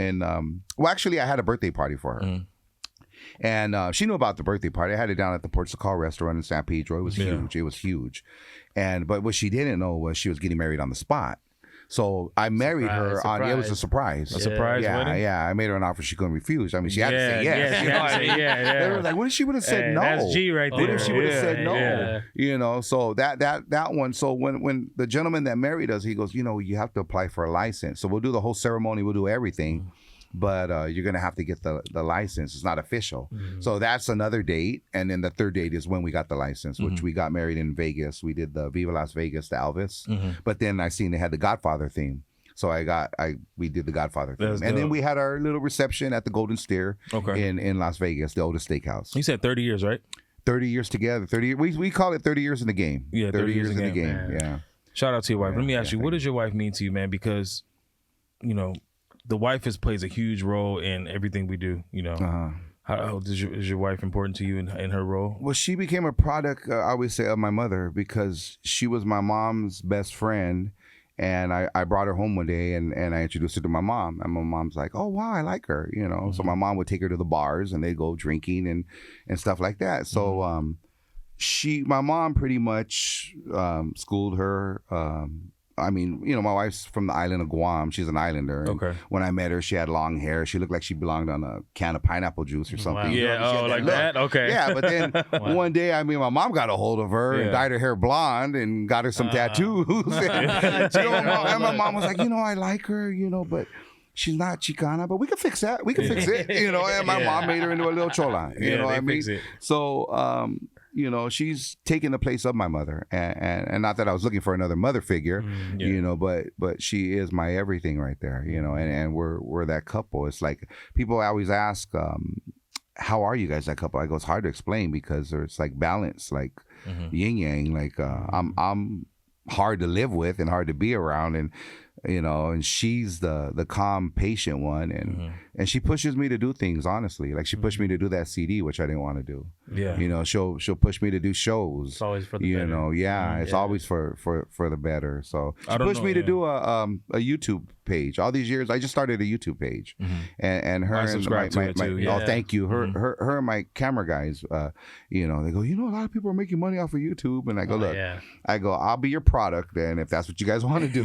Well, actually, I had a birthday party for her. And she knew about the birthday party. I had it down at the Portugal restaurant in San Pedro. It was huge. It was huge. But what she didn't know was she was getting married on the spot. So I married her on. It was a surprise. A surprise wedding? Yeah. I made her an offer she couldn't refuse. I mean, she had to say yes. She had to say They were like, what if she would have said no? That's G right there. What if she would have said no? Yeah. You know, so that one. So when the gentleman that married us, he goes, you know, you have to apply for a license. So we'll do the whole ceremony. We'll do everything. But you're going to have to get the license. It's not official. So that's another date. And then the third date is when we got the license, which we got married in Vegas. We did the Viva Las Vegas to Elvis. But then I seen they had the Godfather theme. So we did the Godfather theme. And then we had our little reception at the Golden Steer in Las Vegas, the oldest steakhouse. You said 30 years, right? 30 years together. 30. We call it 30 years in the game. Yeah, 30 years in the game. Man. Yeah. Shout out to your wife. Let me ask you, what does your wife mean to you, man? Because, you know, the wife plays a huge role in everything we do. You know, how is your wife important to you in her role? Well, she became a product, I always say, of my mother because she was my mom's best friend. And I brought her home one day and I introduced her to my mom. And my mom's like, oh, wow, I like her. You know, so my mom would take her to the bars and they'd go drinking and stuff like that. So my mom pretty much schooled her. I mean, you know, my wife's from the island of Guam. She's an islander. And when I met her, she had long hair. She looked like she belonged on a can of pineapple juice or something. Wow. Yeah, like that? Okay. Yeah, but then one day, I mean, my mom got a hold of her and dyed her hair blonde and got her some tattoos. And my mom was like, you know, I like her, you know, but she's not Chicana, but we can fix that. We can fix it. You know, and my mom made her into a little chola. You know what I mean? So, you know, she's taking the place of my mother, and not that I was looking for another mother figure, you know, but she is my everything right there, you know, and we're that couple. It's like people always ask, how are you guys that couple? I go, it's hard to explain because there's like balance, like yin yang. Like I'm hard to live with and hard to be around, and you know, and she's the calm, patient one, and she pushes me to do things, honestly. Like she pushed me to do that CD, which I didn't want to do. Yeah. You know, she'll push me to do shows. It's always for the better. You know, it's always for the better. So she pushed me to do a YouTube page. All these years, I just started a YouTube page, and her and my oh, thank you. Her and my camera guys, you know, they go, you know, a lot of people are making money off of YouTube, and I go, look, I go, I'll be your product, then if that's what you guys want to do,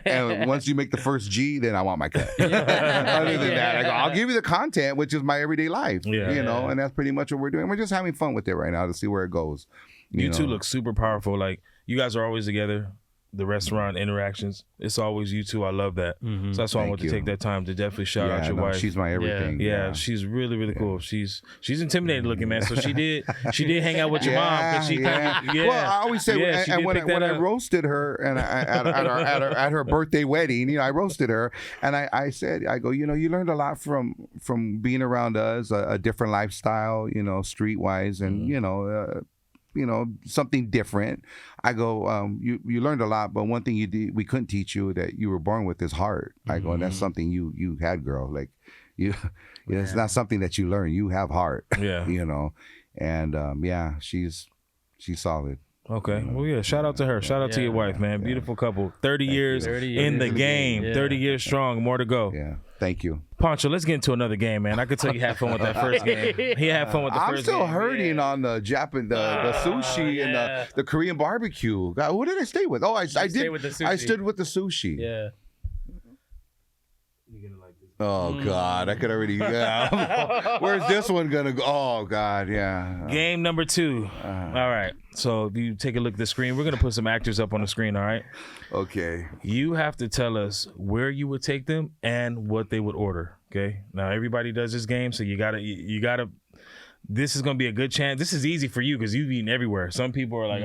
and once you make the first G, then I want my cut. Other than that, I go, I'll give you the content, which is my everyday life, you know, and that's pretty much what we're doing. We're just having fun with it right now to see where it goes. You two look super powerful. Like, you guys are always together. The restaurant interactions, it's always you two. I love that. So that's why I want to take that time to definitely shout out your wife. She's my everything. Yeah, she's really, really cool. She's intimidating looking, man. So she did hang out with your mom. Cause she, Well, I always say, and when I roasted her and at her birthday wedding, you know, I roasted her, and I said, I go, you know, you learned a lot from being around us, a different lifestyle, you know, streetwise, and you know, something different. I go, you learned a lot, but one thing we couldn't teach you that you were born with is heart. I go, and that's something you had, girl. Like it's not something that you learn. You have heart. Yeah. You know, and she's solid. Okay. Well, yeah. Shout out to her. Shout out to your wife, man. Beautiful couple. 30 years in the game. 30 years strong. More to go. Yeah. Thank you. Poncho, let's get into another game, man. I could tell you had fun with that first game. He had fun with the first game. I'm still hurting on the the sushi and the Korean barbecue. God, who did I stay with? Oh, I did. With the sushi. I stood with the sushi. Yeah. Oh God, I could already. Where's this one gonna go? Oh God, yeah. Game number 2. All right. So if you take a look at the screen, we're gonna put some actors up on the screen. All right. Okay. You have to tell us where you would take them and what they would order. Okay. Now everybody does this game, so you gotta. This is going to be a good chance. This is easy for you because you've eaten everywhere. Some people are like,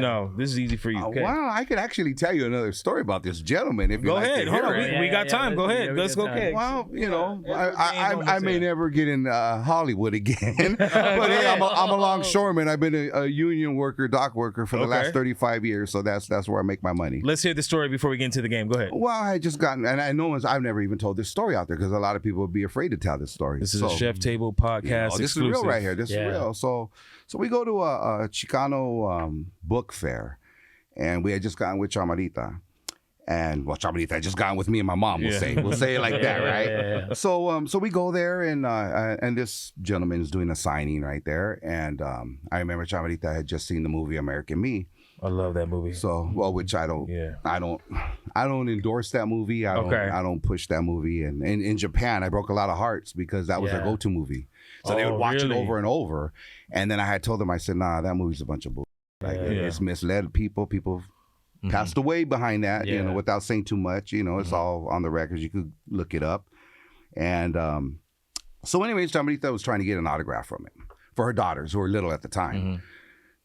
no, this is easy for you. Okay. Wow, I could actually tell you another story about this gentleman. If you go like ahead. Hold on. We got time. Go ahead. Let's go. Okay. Well, you know, I may never get in Hollywood again, but hey, I'm a longshoreman. I've been a union worker, dock worker for the last 35 years, so that's where I make my money. Let's hear the story before we get into the game. Go ahead. Well, I just gotten, and I know I've never even told this story out there because a lot of people would be afraid to tell this story. This is a Chef Table podcast. This is real right here. This is real. So we go to a Chicano book fair, and we had just gotten with Chamarita. And Chamarita had just gotten with me and my mom, we'll say it like that, right? Yeah. So we go there, and this gentleman is doing a signing right there. And I remember Chamarita had just seen the movie American Me. I love that movie. So, which I don't endorse that movie. I don't push that movie. And in Japan, I broke a lot of hearts because that was their go-to movie. So they would watch it over and over. And then I had told them, I said, nah, that movie's a bunch of bull. Like, it's misled people. People passed away behind that, you know, without saying too much. You know, it's all on the records. You could look it up. And so anyways, Chamarita was trying to get an autograph from him for her daughters who were little at the time.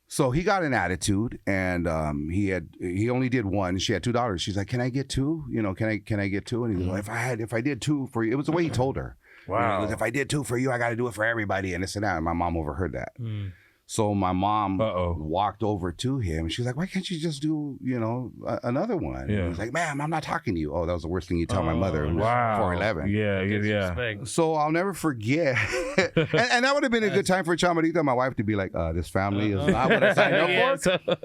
So he got an attitude, and he only did one. She had 2 daughters. She's like, "Can I get 2? You know, can I get 2?" And he was like, "If I did 2 for you," it was the way he told her. Wow. You know, if I did 2 for you, I got to do it for everybody, and this and that. And my mom overheard that. So my mom walked over to him. She's like, "Why can't you just do, you know, another one?" And he's like, "Ma'am, I'm not talking to you." Oh, that was the worst thing you tell my mother. Who's 4'11". Yeah. So I'll never forget. and that would have been a good time for Chamarita, my wife, to be like, "This family is not what I signed up for."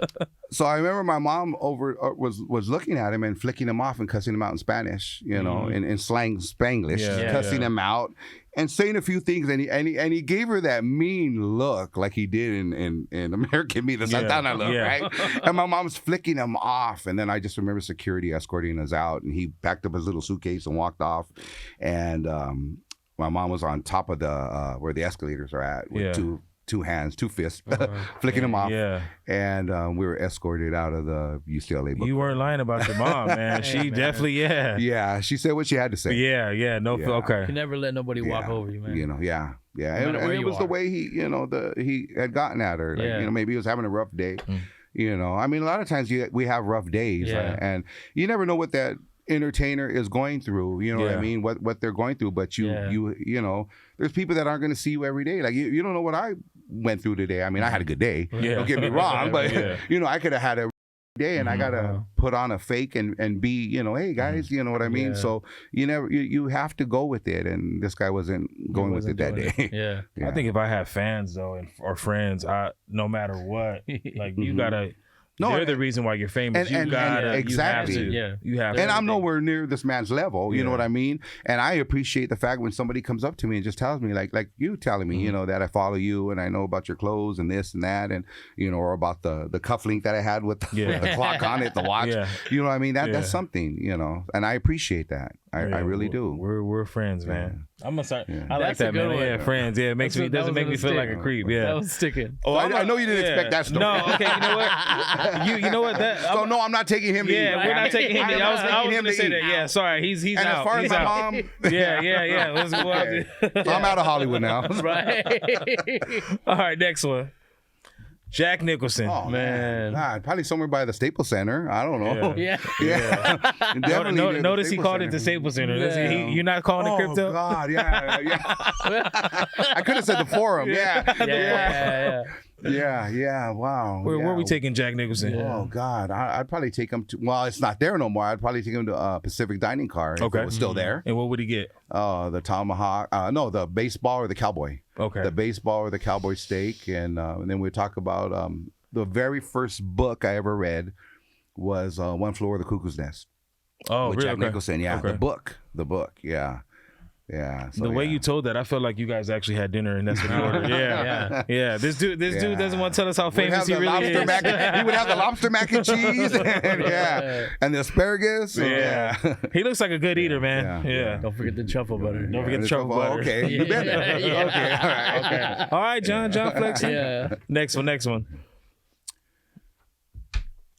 So I remember my mom was looking at him and flicking him off and cussing him out in Spanish, you know, in slang Spanglish, cussing him out. And saying a few things, and he gave her that mean look like he did in American Me, the Santana look, right? And my mom's flicking him off, and then I just remember security escorting us out, and he packed up his little suitcase and walked off, and my mom was on top of the where the escalators are at with two hands, two fists, flicking them off. Yeah. And we were escorted out of the UCLA book. You weren't lying about your mom, man. She definitely, Yeah, she said what she had to say. Yeah. No, okay. You never let nobody walk over you, man. You know, yeah. No And it was the way he, you know, he had gotten at her. Like, you know, maybe he was having a rough day. You know, I mean, a lot of times we have rough days, and you never know what that entertainer is going through. You know what I mean? What they're going through. But you know, there's people that aren't going to see you every day. Like you don't know what I went through today. I mean, I had a good day. Don't get me wrong, but you know, I could have had a day, and I gotta put on a fake and be, you know, hey guys, you know what I mean? So you have to go with it, and this guy wasn't going with it that day. Yeah. I think if I have fans though or friends, no matter what, like you gotta. They're the reason why you're famous. Exactly. You have to. And I'm nowhere near this man's level. You know what I mean? And I appreciate the fact when somebody comes up to me and just tells me, like you telling me, you know, that I follow you and I know about your clothes and this and that, and you know, or about the cufflink that I had with the clock on it, the watch. You know what I mean? That's something, you know, and I appreciate that. I really do. We're friends, man. I'm a sorry. I like That's a that, good man. one. Yeah, friends. Yeah, it doesn't make me feel like a creep. Yeah, That was sticking. Oh, I know you didn't expect that story. No, okay. You know what? You know what? So no, I'm not taking him. Yeah, we're not taking him. I was him going to say that. Yeah, sorry. He's and out. as far as my mom, yeah. Let's go out. I'm out of Hollywood now. Right. All right, next one. Jack Nicholson. Oh man, God, probably somewhere by the Staples Center. I don't know. Yeah. Definitely Notice he called it the Staples Center. Yeah. You're not calling it crypto? Oh God, yeah. I could have said the Forum. Yeah. Wow. Where are we taking Jack Nicholson? Oh God, I'd probably take him to. Well, it's not there no more. I'd probably take him to Pacific Dining Car. If it was still there. And what would he get? The tomahawk. No, the baseball or the cowboy. Okay. The baseball or the cowboy steak, and then we talk about the very first book I ever read was One Flew Over the Cuckoo's Nest. Oh, with really? Jack Nicholson. Yeah, Okay. the book. Yeah. So, the way you told that, I felt like you guys actually had dinner, and that's what you ordered. Yeah. This dude doesn't want to tell us how famous he really is. He would have the lobster mac and cheese, and the asparagus. He looks like a good eater, man. Yeah. Don't forget the truffle butter. Don't forget the truffle butter. Okay, you bet. Okay. All right, John Flex. Yeah. Next one.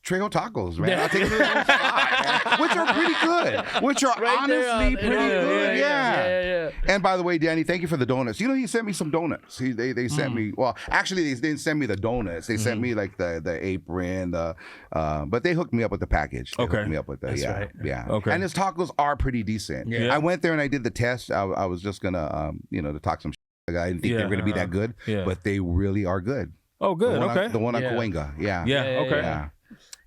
Trejo tacos, man. I'll take them to the spot, which are pretty good. Which are honestly pretty good. Yeah. And by the way, Danny, thank you for the donuts. You know, he sent me some donuts. They sent me. Well, actually, they didn't send me the donuts. They sent me like the apron. But they hooked me up with the package. They hooked me up with that. Yeah. Okay. And his tacos are pretty decent. Yeah. I went there and I did the test. I was just gonna, to talk some. I didn't think they were gonna be that good, but they really are good. Oh, good. The one on Cahuenga. Yeah. Okay.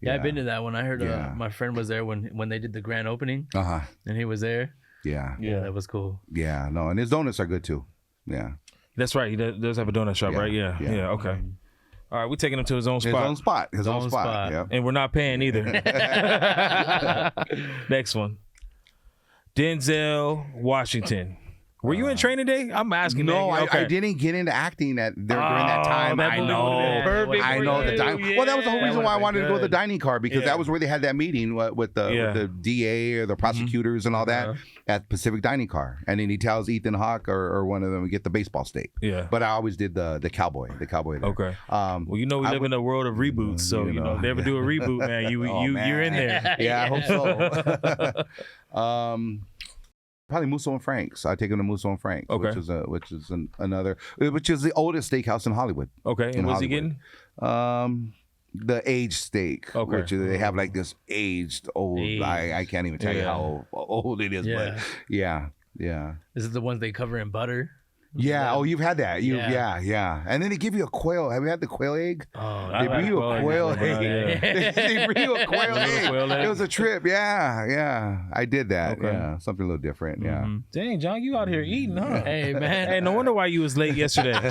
Yeah, I've been to that one. I heard my friend was there when they did the grand opening. And he was there. Yeah, that was cool. Yeah, no, and his donuts are good too. Yeah, that's right. He does have a donut shop, right? Yeah. Okay. All right, we're taking him to his own spot. His own spot. Yeah. And we're not paying either. Next one. Denzel Washington. Were you in Training Day? I'm asking. No, I didn't get into acting during that time. I know. I know the time. Well, that was the whole reason why I wanted to go to the dining car, because that was where they had that meeting with the DA or the prosecutors and all that at Pacific Dining Car. And then he tells Ethan Hawke or one of them to get the baseball steak. Yeah. But I always did the cowboy there. Okay. Well, you know we live in a world of reboots, so you know if they ever do a reboot, man, you're in there. Yeah, I hope so. Probably Musso and Frank's. I take him to Musso and Frank's, which is the oldest steakhouse in Hollywood. Okay, and what's he getting? The aged steak, which they have like this aged old. I can't even tell you how old it is, but yeah. Is it the ones they cover in butter? Yeah. Oh, you've had that. Yeah. And then they give you a quail. Have you had the quail egg? Oh, they bring you a quail egg. They bring you a quail egg. It was a trip. Yeah. I did that. Okay. Yeah. Something a little different. Yeah. Dang, John, you out here eating, huh? Hey, man. Hey, no wonder why you was late yesterday. I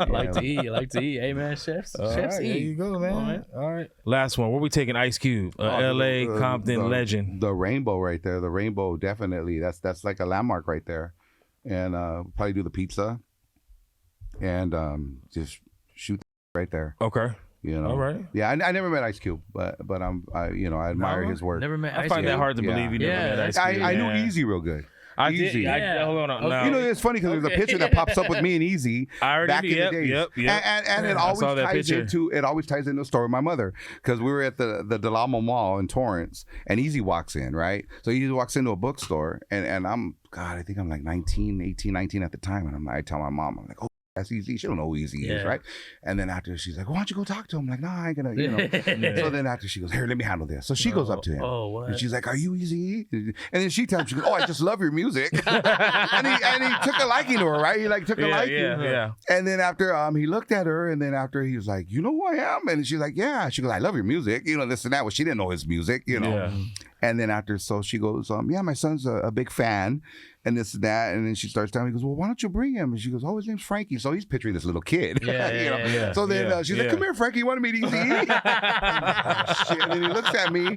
like to eat. Hey, man, chefs eat. There you go, man. All right. Last one. Where we taking Ice Cube? L.A. Compton legend. The rainbow right there. The rainbow, definitely. That's like a landmark right there. And probably do the pizza and just shoot right there. Okay. You know. All right. Yeah, I never met Ice Cube, but I admire his work. Never met Ice I find Cube. that hard to believe you never met Ice Cube. I knew Eazy real good. I Easy. did. Hold on. No. You know, it's funny because there's a picture that pops up with me and Eazy back in the days. And it always ties into the story of my mother, because we were at the Del Amo Mall in Torrance, and Eazy walks in, right? So Eazy walks into a bookstore, and I think I'm like 19 at the time, and I tell my mom, I'm like, oh, that's Eazy. She don't know who Eazy is, right? And then after, she's like, why don't you go talk to him? I'm like, no, I ain't gonna, you know. So then after, she goes, here, let me handle this. So she goes up to him. Oh, what? And she's like, are you Eazy-E? And then she tells him, she goes, oh, I just love your music. and he took a liking to her, right? He like took a liking. Yeah. And then after he looked at her, and then after he was like, you know who I am? And she's like, yeah. She goes, I love your music. You know, this and that. Well, she didn't know his music, you know. Yeah. And then after, so she goes, yeah, my son's a big fan, and this and that. And then she starts telling me, he goes, well, why don't you bring him? And she goes, oh, his name's Frankie. So he's picturing this little kid. Yeah. So then she's like, come here, Frankie, you want to meet Eazy-E? And then he looks at me,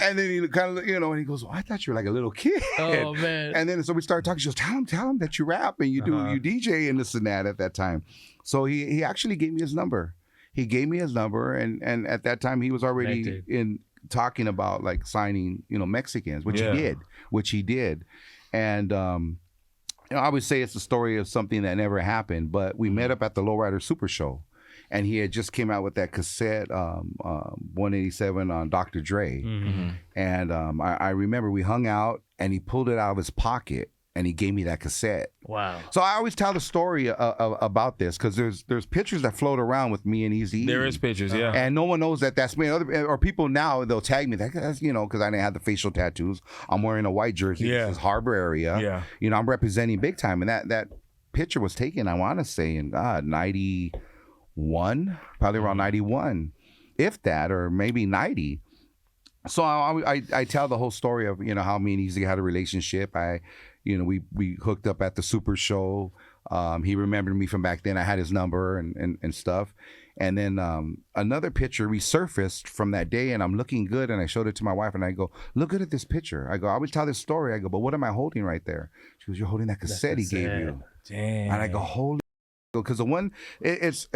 and then he kind of, you know, and he goes, well, I thought you were like a little kid. Oh, man. And then so we started talking. She goes, tell him that you rap and you do you DJ and this and that at that time. So he actually gave me his number. He gave me his number, and at that time he was already talking about like signing, you know, Mexicans, which he did. And you know, I would say it's the story of something that never happened, but we met up at the Lowrider Super Show, and he had just came out with that cassette 187 on Dr. Dre. And I remember we hung out, and he pulled it out of his pocket, and he gave me that cassette. Wow. So I always tell the story about this, because there's pictures that float around with me and Eazy-E. There is pictures, yeah. And no one knows that that's me. Or people now, they'll tag me. That's, you know, because I didn't have the facial tattoos. I'm wearing a white jersey. Yeah. This is Harbor area. Yeah. You know, I'm representing big time. And that picture was taken, I want to say, in 91, probably around 91, if that, or maybe 90. So I tell the whole story of, you know, how me and Eazy had a relationship. You know, we hooked up at the Super Show. He remembered me from back then. I had his number and stuff. And then another picture resurfaced from that day, and I'm looking good, and I showed it to my wife, and I go, look good at this picture. I go, I always tell this story. I go, but what am I holding right there? She goes, you're holding that cassette he gave you. Damn. And I go, holy, because the one, it's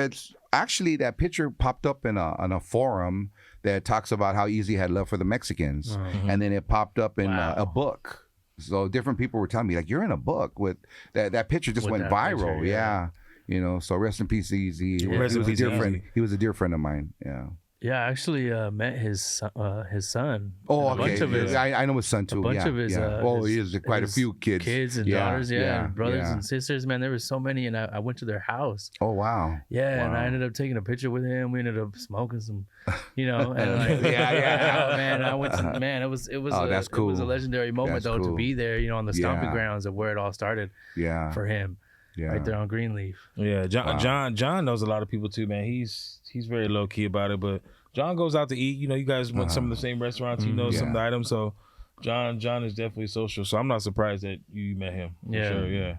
actually, that picture popped up in a forum that talks about how Eazy had love for the Mexicans. And then it popped up in a book. So different people were telling me, like, you're in a book with that picture just went viral. Picture, yeah. You know, so rest in peace, Eazy. He was a dear friend of mine. Yeah. Yeah, I actually met his son. Oh, okay. A bunch of his, I know his son too. A bunch of his. He has quite a few kids. Kids and daughters, and brothers and sisters. Man, there was so many, and I went to their house. Oh wow. Yeah, wow. And I ended up taking a picture with him. We ended up smoking some, you know, and like, man, I went to, man, it was that's cool. It was a legendary moment to be there, you know, on the stomping grounds of where it all started. Yeah. For him. Yeah. Right there on Greenleaf. Yeah, John knows a lot of people too, man. He's very low key about it, but John goes out to eat. You know, you guys went some of the same restaurants. He knows some of the items, so John is definitely social. So I'm not surprised that you met him. Yeah, sure,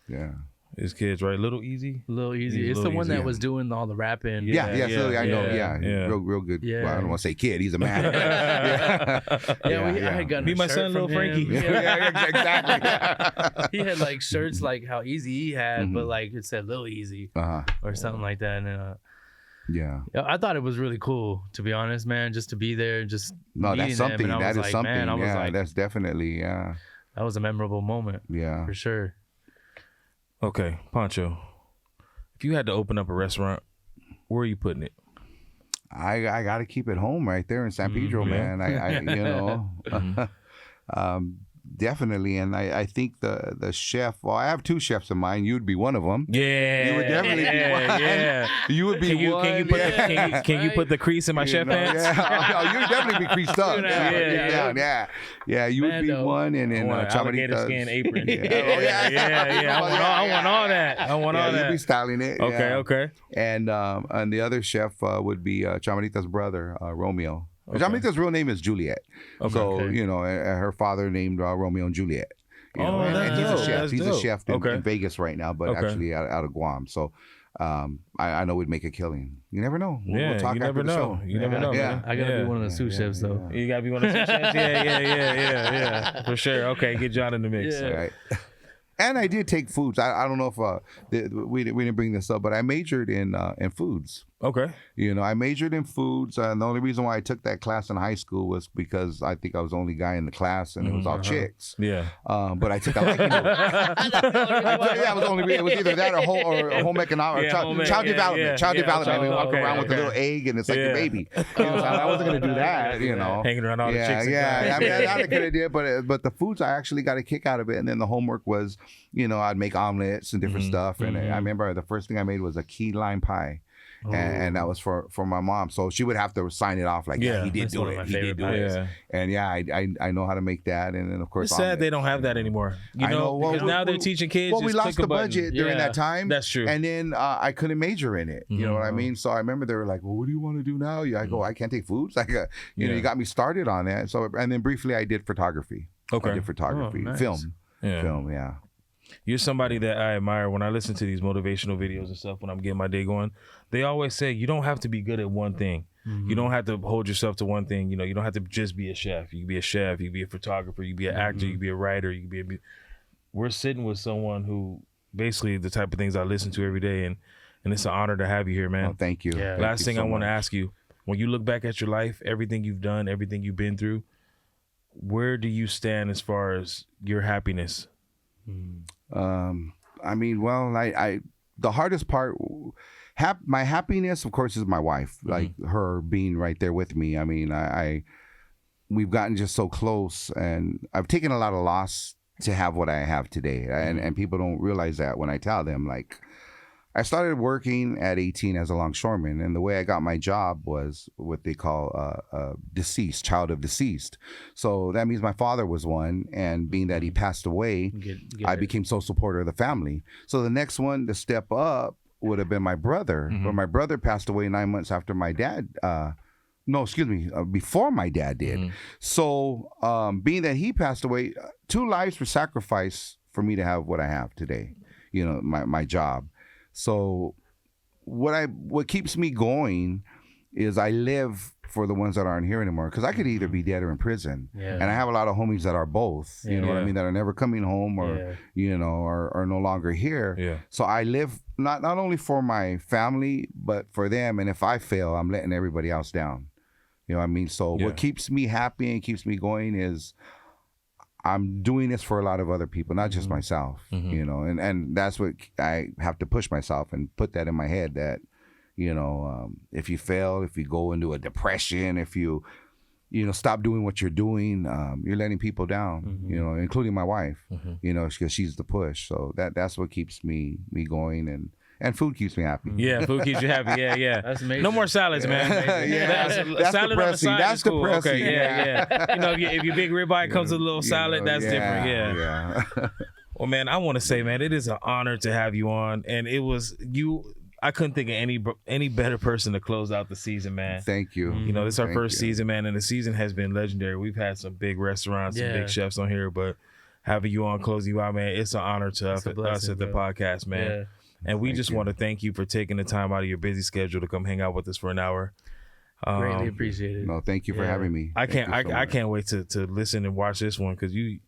yeah. His kids, right? Little Eazy. It's the one that was doing all the rapping. I know. Real good. Yeah. Well, I don't want to say kid. He's a man. I had gotten Be my son, little Frankie. Exactly. He had like shirts like how Eazy-E had, but like it said Lil Eazy or something like that. And I thought it was really cool, to be honest, man. Just to be there, just that's something. That is something. Man, I was like, that's definitely that was a memorable moment. Yeah, for sure. Okay, Poncho, if you had to open up a restaurant, where are you putting it? I got to keep it home right there in San Pedro, man. I you know, definitely. And I think the chef, well, I have two chefs in mind. You'd be one of them. Yeah. You would definitely be one. Yeah. You would be one. Can you put the crease in my chef pants? Yeah. You'd definitely be creased up. Yeah. You would be one. And then alligator skin apron. Yeah. I want all that. I want all that. You'd be styling it. Okay. And the other chef would be Chamarita's brother, Romeo. Okay. Chamarita's real name is Juliet. So, you know, her father named Romeo and Juliet. You know, and he's a chef. He's a chef in Vegas right now, but actually out of Guam. So I know we'd make a killing. You never know. We'll talk you never know. You never know. Man. I gotta be one of the sous chefs though. You gotta be one of the sous chefs. Yeah. For sure. Okay, get John in the mix. Yeah. Right. And I did take foods. I don't know if we didn't bring this up, but I majored in foods. Okay. You know, I majored in foods, and the only reason why I took that class in high school was because I think I was the only guy in the class, and it was all chicks. Yeah. But I took a liking to it. I was only. It was either that or home economics, child development. Child development. We walk around with a little egg, and it's like a baby. You know, so I wasn't gonna do that. You know, hanging around all the chicks. Yeah. I mean, I could have did, but the foods I actually got a kick out of it, and then the homework was, you know, I'd make omelets and different stuff, and I remember the first thing I made was a key lime pie. And that was for my mom, so she would have to sign it off like, he did do it. He did do it. Yeah. And I know how to make that, and then of course it's sad they don't have that anymore. You know, because now they're teaching kids. Well, we lost the budget during that time. That's true. And then I couldn't major in it. You know what I mean? So I remember they were like, "Well, what do you want to do now?" I go, "I can't take foods." Like, you know, you got me started on that. So and then briefly I did photography. Okay. I did photography, nice. film. Yeah. You're somebody that I admire. When I listen to these motivational videos and stuff, when I'm getting my day going, they always say you don't have to be good at one thing. You don't have to hold yourself to one thing. You know, you don't have to just be a chef. You can be a chef. You can be a photographer. You can be an actor. You can be a writer. You can be We're sitting with someone who basically the type of things I listen to every day, and it's an honor to have you here, man. Oh, thank you. Yeah. Last thing I want to ask you, when you look back at your life, everything you've done, everything you've been through, where do you stand as far as your happiness? I mean, well, I the hardest part, my happiness, of course, is my wife. Like her being right there with me. I mean, we've gotten just so close, and I've taken a lot of loss to have what I have today, and people don't realize that when I tell them. Like, I started working at 18 as a longshoreman, and the way I got my job was what they call deceased, child of deceased. So that means my father was one, and being that he passed away, I became sole supporter of the family. So the next one to step up would have been my brother, but my brother passed away 9 months after my dad. Before my dad did. So being that he passed away, 2 lives were sacrificed for me to have what I have today. You know, my job. So what keeps me going is I live for the ones that aren't here anymore, because I could either be dead or in prison. And I have a lot of homies that are both, you know what I mean, that are never coming home or, you know, are no longer here. So I live not only for my family, but for them. And if I fail, I'm letting everybody else down. You know what I mean? So what keeps me happy and keeps me going is I'm doing this for a lot of other people, not just myself, you know, and that's what I have to push myself and put that in my head that, you know, if you fail, if you go into a depression, if you stop doing what you're doing, you're letting people down, you know, including my wife, you know, because she's the push. So that's what keeps me going, and food keeps me happy. Yeah, food keeps you happy. Yeah. That's amazing. No more salads, man. That's salad depressing. On the side That's is cool. depressing. Okay, yeah. You know, if your big ribeye comes with a little salad, that's different. Yeah. Well, man, I want to say, man, it is an honor to have you on, and it was you. I couldn't think of any better person to close out the season, man. Thank you. You know, this is our first season, man, and the season has been legendary. We've had some big restaurants, some big chefs on here, but having you on, closing you out, man, it's an honor to us at the podcast, man. Yeah. And we just want to thank you for taking the time out of your busy schedule to come hang out with us for an hour. Greatly appreciated. No, thank you for having me. I can't wait to listen and watch this one, because you.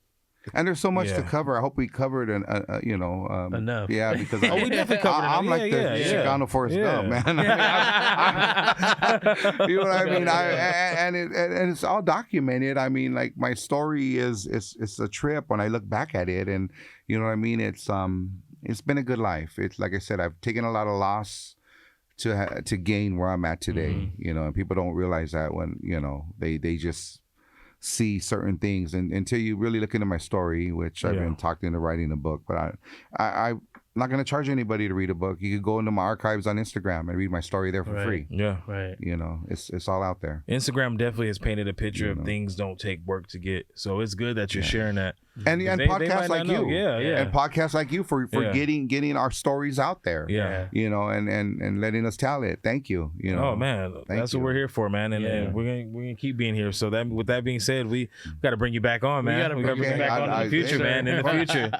And there's so much to cover. I hope we covered enough. Yeah, because we definitely covered enough. I'm like the Chicano Forrest Gump, man. You know what I mean? And it's all documented. I mean, like, my story is a trip when I look back at it, and you know what I mean. It's been a good life. It's like I said, I've taken a lot of loss to gain where I'm at today. You know, and people don't realize that when, you know, they just see certain things, and until you really look into my story, which I've been talked into writing a book. But I'm not going to charge anybody to read a book. You could go into my archives on Instagram and read my story there for free. Yeah. Right. You know, it's all out there. Instagram definitely has painted a picture of things don't take work to get. So it's good that you're sharing that. And podcasts like you. Yeah. And podcasts like you for getting our stories out there. Yeah. You know, and letting us tell it. Thank you. You know. Oh man, that's what we're here for, man. And we're gonna keep being here. So with that being said, we got to bring you back on, man. We got to bring you back on in the future, man. In the future.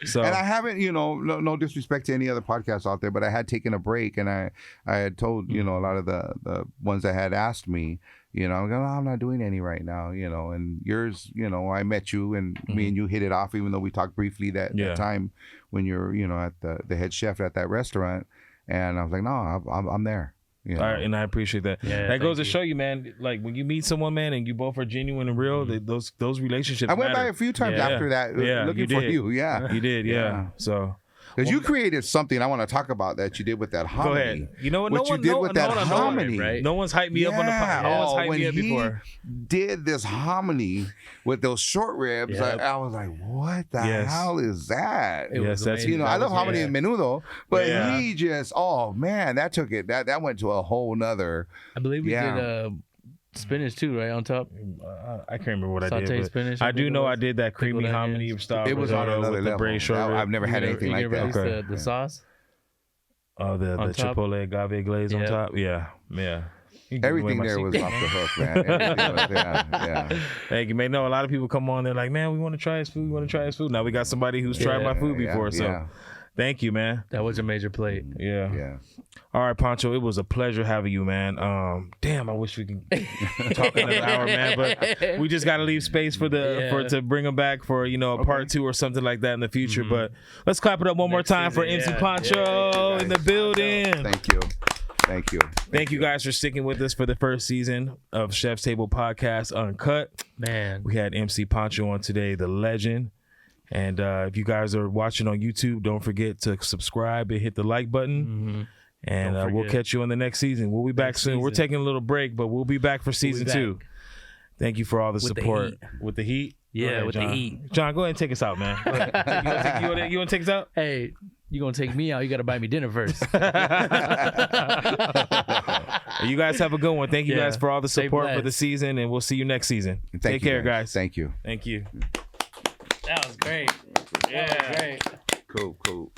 So. And I haven't, you know, no disrespect to any other podcasts out there, but I had taken a break, and I had told, you know, a lot of the ones that had asked me, you know, I'm not doing any right now, you know, and yours, you know, I met you, and me and you hit it off, even though we talked briefly that time when you're, you know, at the head chef at that restaurant, and I was like, no, I'm there. You know? All right, and I appreciate that. Yeah, that goes to you. show you, man. Like when you meet someone, man, and you both are genuine and real, those relationships. I went matter. by a few times Yeah. after that, Yeah, looking you for did. you. Yeah, You did, yeah. So. because you created something I want to talk about that you did with that hominy. Go ahead. You know what? What you did with that hominy, right? No one's hyped me up on the podcast. No one's hyped when me up he before. did this hominy with those short ribs, Yep. I was like, what the Yes. hell is that? It was that's- amazing. You know, I love That was- hominy and menudo, but Yeah. he just, oh man, that took it. That went to a whole nother. I believe we Yeah. did spinach too, right on top. I can't remember what I Sauteed did. But spinach, I I do think it know was. I did that creamy Pickled hominy onions. style It was on risotto another with the level. braised short rib. I've never had anything like that. Release the sauce. Oh, the on top. chipotle agave glaze on Yep. top. Yeah. You gave away Everything my there was secret. off the hook, man. Everything was, yeah. Thank you, man. No, a lot of people come on. They're like, man, we want to try his food. We want to try his food. Now we got somebody who's tried my food before. So yeah. thank you, man. That was a major plate. Yeah. Yeah. All right, Poncho. It was a pleasure having you, man. Damn, I wish we could talk another hour, man. But we just got to leave space for to bring them back for a part 2 or something like that in the future. But let's clap it up one more Next time for season, MC Poncho in the building. Thank you. Thank you guys for sticking with us for the first season of Chef's Table Podcast Uncut. Man, We had MC Poncho on today, the legend. And if you guys are watching on YouTube, don't forget to subscribe and hit the like button. And we'll catch you on the next season. We'll be back soon. We're taking a little break, but we'll be back for season 2. Thank you for all the support. With the heat? Yeah, Go ahead, with John. the heat. John, go ahead and take us out, man. You want to take us out? hey, you gonna take me out? You gotta buy me dinner first. You guys have a good one. Thank you guys for all the Stay support for blessed. the season, and we'll see you next season. Take care, guys. Thank you. Thank you. That was great. Yeah, great. Cool.